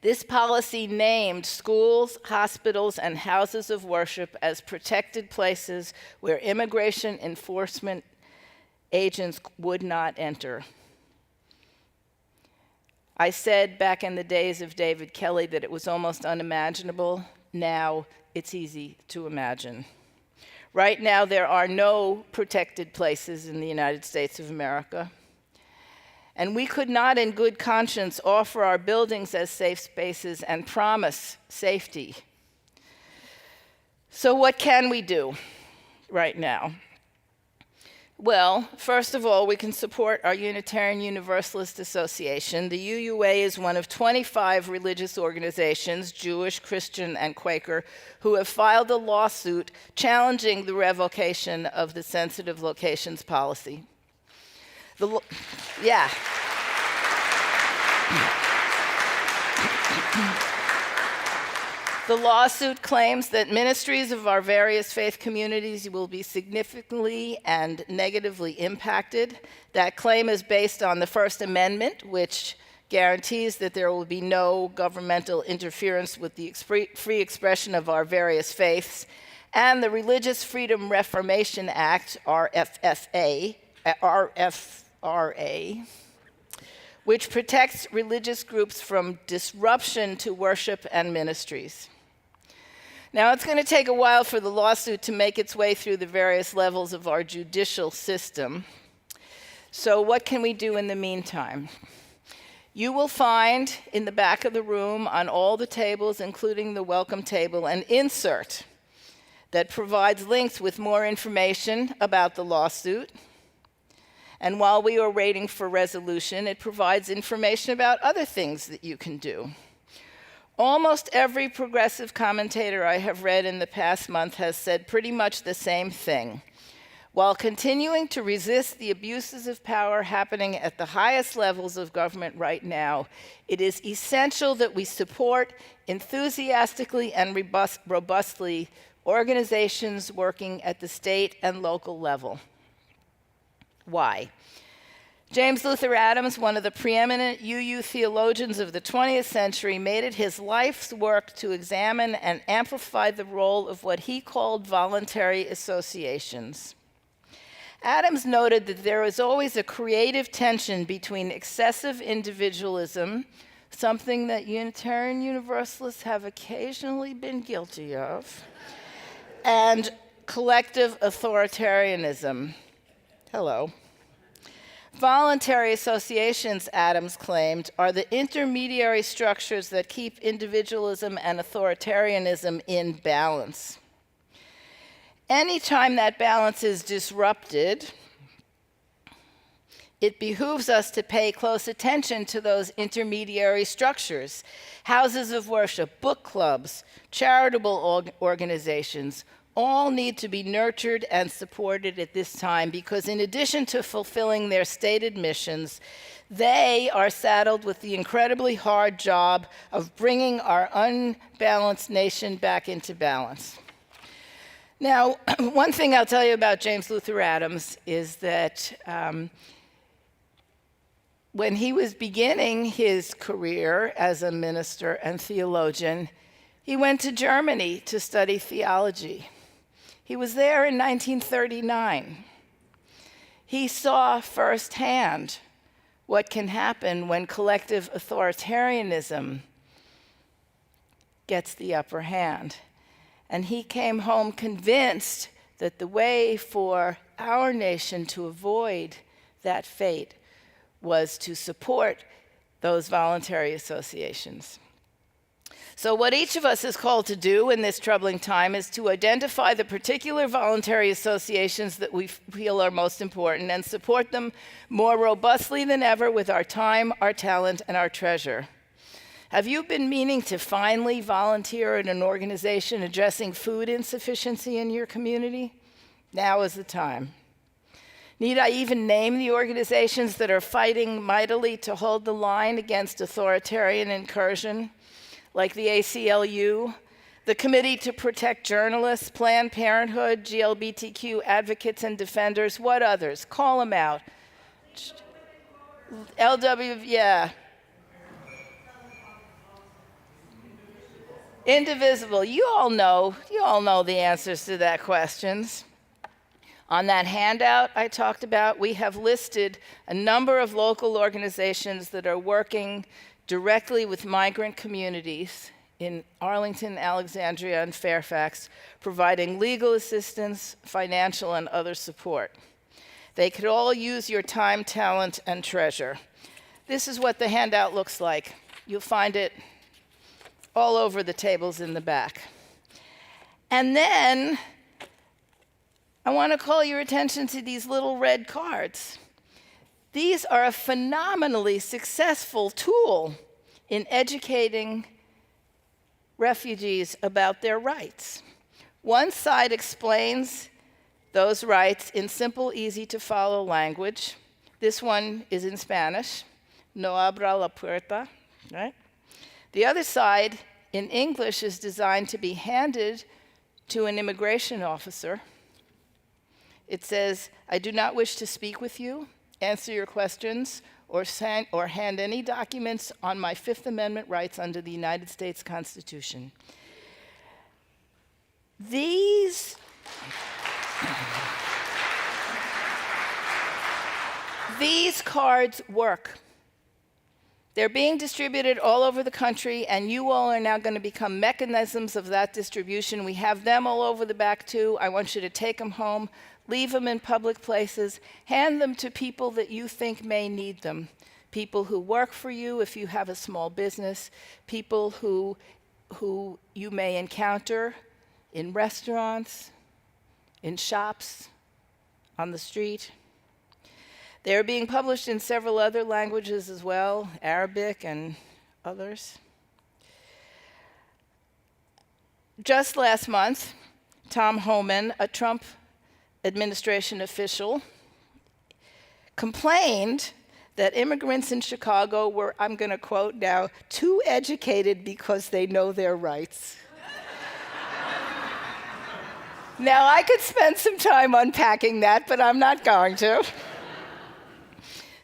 This policy named schools, hospitals, and houses of worship as protected places where immigration enforcement agents would not enter. I said back in the days of David Kelly that it was almost unimaginable. Now it's easy to imagine. Right now, there are no protected places in the United States of America. And we could not, in good conscience, offer our buildings as safe spaces and promise safety. So what can we do right now? Well, first of all, we can support our Unitarian Universalist Association. The UUA is one of 25 religious organizations, Jewish, Christian, and Quaker, who have filed a lawsuit challenging the revocation of the sensitive locations policy. Yeah. The lawsuit claims that ministries of our various faith communities will be significantly and negatively impacted. That claim is based on the First Amendment, which guarantees that there will be no governmental interference with the free expression of our various faiths, and the Religious Freedom Reformation Act, RFRA, which protects religious groups from disruption to worship and ministries. Now, it's going to take a while for the lawsuit to make its way through the various levels of our judicial system. So what can we do in the meantime? You will find in the back of the room on all the tables, including the welcome table, an insert that provides links with more information about the lawsuit. And while we are waiting for resolution, it provides information about other things that you can do. Almost every progressive commentator I have read in the past month has said pretty much the same thing. While continuing to resist the abuses of power happening at the highest levels of government right now, it is essential that we support enthusiastically and robustly organizations working at the state and local level. Why? James Luther Adams, one of the preeminent UU theologians of the 20th century, made it his life's work to examine and amplify the role of what he called voluntary associations. Adams noted that there is always a creative tension between excessive individualism, something that Unitarian Universalists have occasionally been guilty of, and collective authoritarianism. Hello. Voluntary associations, Adams claimed, are the intermediary structures that keep individualism and authoritarianism in balance. Anytime that balance is disrupted, it behooves us to pay close attention to those intermediary structures. Houses of worship, book clubs, charitable organizations, all need to be nurtured and supported at this time because in addition to fulfilling their stated missions, they are saddled with the incredibly hard job of bringing our unbalanced nation back into balance. Now, one thing I'll tell you about James Luther Adams is that when he was beginning his career as a minister and theologian, he went to Germany to study theology. He was there in 1939. He saw firsthand what can happen when collective authoritarianism gets the upper hand. And he came home convinced that the way for our nation to avoid that fate was to support those voluntary associations. So what each of us is called to do in this troubling time is to identify the particular voluntary associations that we feel are most important and support them more robustly than ever with our time, our talent, and our treasure. Have you been meaning to finally volunteer in an organization addressing food insufficiency in your community? Now is the time. Need I even name the organizations that are fighting mightily to hold the line against authoritarian incursion, like the ACLU, the Committee to Protect Journalists, Planned Parenthood, GLBTQ advocates and defenders? What others? Call them out. yeah. Indivisible. You all know the answers to that questions. On that handout I talked about, we have listed a number of local organizations that are working directly with migrant communities in Arlington, Alexandria, and Fairfax, providing legal assistance, financial, and other support. They could all use your time, talent, and treasure. This is what the handout looks like. You'll find it all over the tables in the back. And then I want to call your attention to these little red cards. These are a phenomenally successful tool in educating refugees about their rights. One side explains those rights in simple, easy-to-follow language. This one is in Spanish, no abra la puerta, right? The other side, in English, is designed to be handed to an immigration officer. It says, I do not wish to speak with you, answer your questions, or hand any documents on my Fifth Amendment rights under the United States Constitution. These cards work. They're being distributed all over the country, and you all are now going to become mechanisms of that distribution. We have them all over the back, too. I want you to take them home, leave them in public places, hand them to people that you think may need them. People who work for you if you have a small business, people who you may encounter in restaurants, in shops, on the street. They are being published in several other languages as well, Arabic and others. Just last month, Tom Homan, a Trump administration official, complained that immigrants in Chicago were, I'm going to quote now, too educated because they know their rights. Now, I could spend some time unpacking that, but I'm not going to.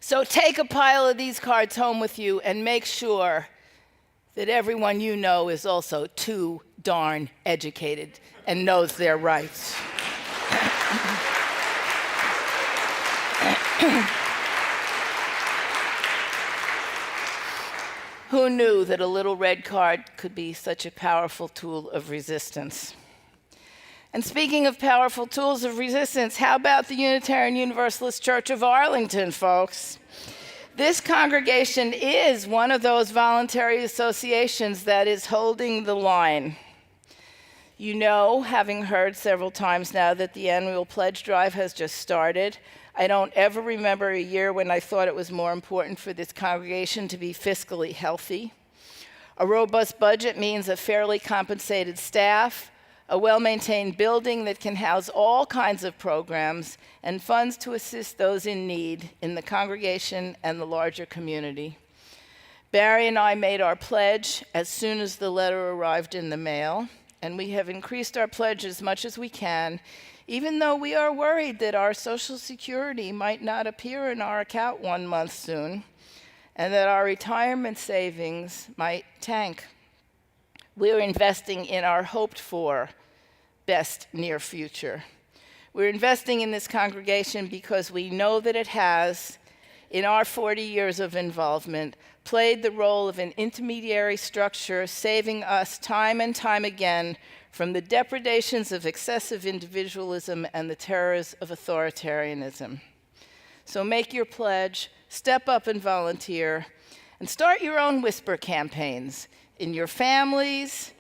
So take a pile of these cards home with you and make sure that everyone you know is also too darn educated and knows their rights. Who knew that a little red card could be such a powerful tool of resistance? And speaking of powerful tools of resistance, how about the Unitarian Universalist Church of Arlington, folks? This congregation is one of those voluntary associations that is holding the line. You know, having heard several times now, that the annual pledge drive has just started. I don't ever remember a year when I thought it was more important for this congregation to be fiscally healthy. A robust budget means a fairly compensated staff, a well-maintained building that can house all kinds of programs, and funds to assist those in need in the congregation and the larger community. Barry and I made our pledge as soon as the letter arrived in the mail, and we have increased our pledge as much as we can, even though we are worried that our Social Security might not appear in our account 1 month soon, and that our retirement savings might tank. We're investing in our hoped-for best near future. We're investing in this congregation because we know that it has, in our 40 years of involvement, played the role of an intermediary structure, saving us time and time again from the depredations of excessive individualism and the terrors of authoritarianism. So make your pledge, step up and volunteer, and start your own whisper campaigns. in your families,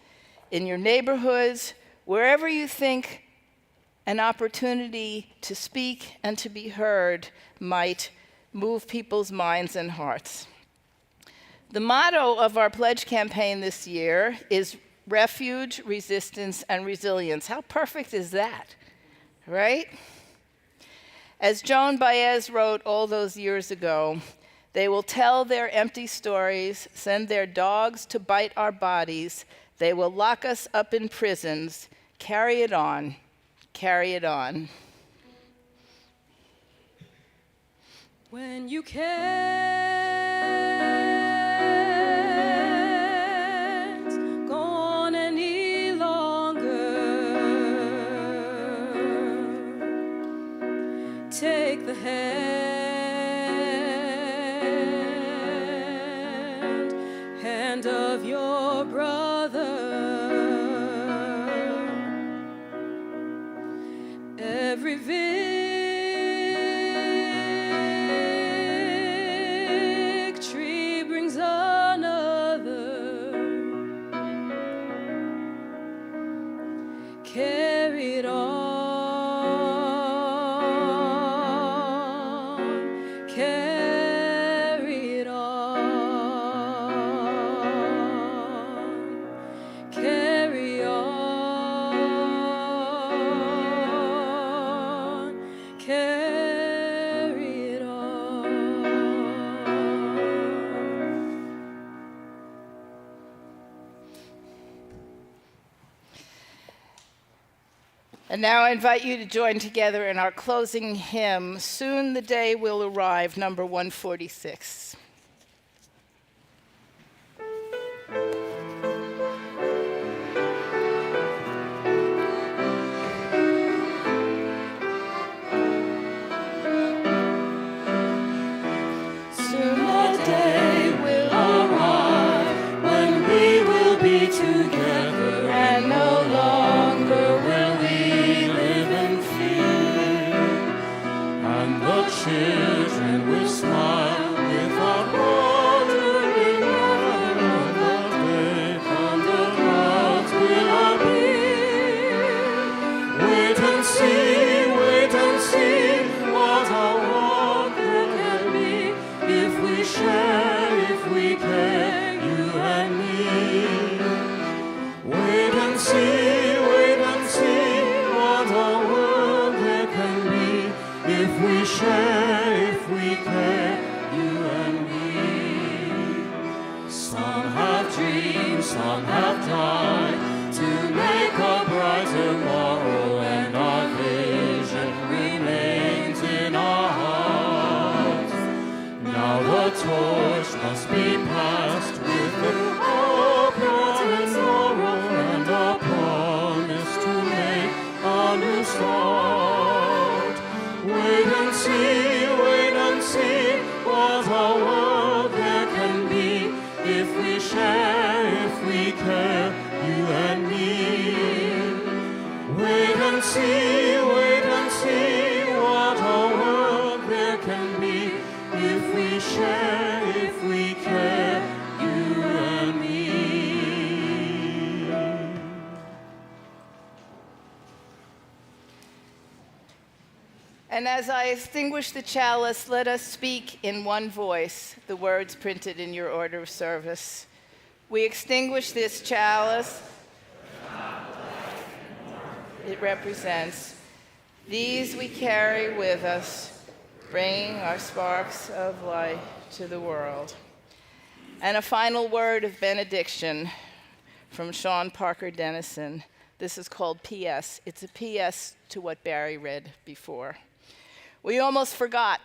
in your neighborhoods, wherever you think an opportunity to speak and to be heard might move people's minds and hearts. The motto of our pledge campaign this year is refuge, resistance, and resilience. How perfect is that, right? As Joan Baez wrote all those years ago, they will tell their empty stories, send their dogs to bite our bodies, they will lock us up in prisons, carry it on, carry it on. When you can't go on any longer, take the hand of your brother. Every victory brings another. Carry it on. Carry it on. Carry on. Carry it on. And now I invite you to join together in our closing hymn, Soon the Day Will Arrive, number 146. Soon the day will arrive when we will be together, and no longer will we live in fear. And the children will smile without wondering when the day and the clouds will appear. Wait and see what our wonder can be if we share, if we care, you and me. Wait and see what our world there can be if we share, if we care, you and me. Some have dreams, some have tried to make a brighter tomorrow, and our vision remains in our hearts. Now the torch must be passed with the hope and sorrow, and a promise to make a new start. Wait and see what our world there can be if we share, if we care, you and me. Wait and see what our world there can be if we share, if we care, you and me. And as I extinguish the chalice, let us speak in one voice the words printed in your order of service. We extinguish this chalice. It represents. These we carry with us, bringing our sparks of light to the world. And a final word of benediction from Sean Parker Dennison. This is called P.S. It's a P.S. to what Barry read before. We almost forgot.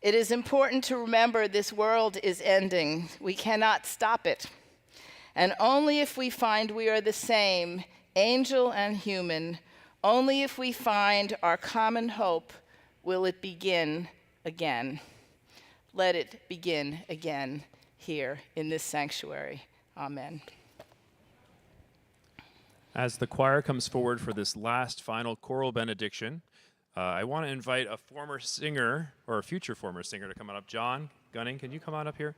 It is important to remember this world is ending. We cannot stop it. And only if we find we are the same, angel and human, only if we find our common hope will it begin again. Let it begin again here in this sanctuary. Amen. As the choir comes forward for this last final choral benediction, I want to invite a former singer, or a future former singer, to come on up. John Gunning, can you come on up here?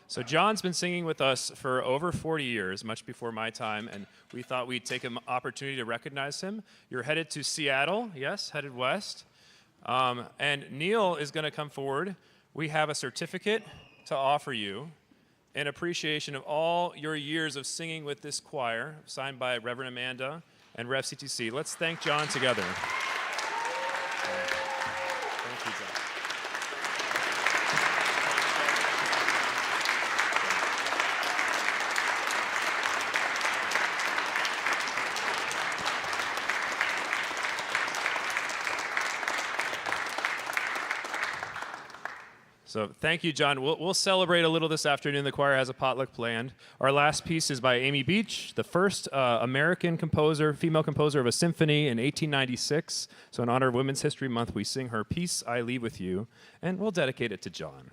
So John's been singing with us for over 40 years, much before my time, and we thought we'd take an opportunity to recognize him. You're headed to Seattle, yes, headed west. And Neil is going to come forward. We have a certificate to offer you in appreciation of all your years of singing with this choir, signed by Reverend Amanda and Rev CTC. Let's thank John together. Thank you, John. So thank you, John. We'll celebrate a little this afternoon. The choir has a potluck planned. Our last piece is by Amy Beach, the first American composer, female composer of a symphony in 1896. So in honor of Women's History Month, we sing her Peace I Leave With You, and we'll dedicate it to John.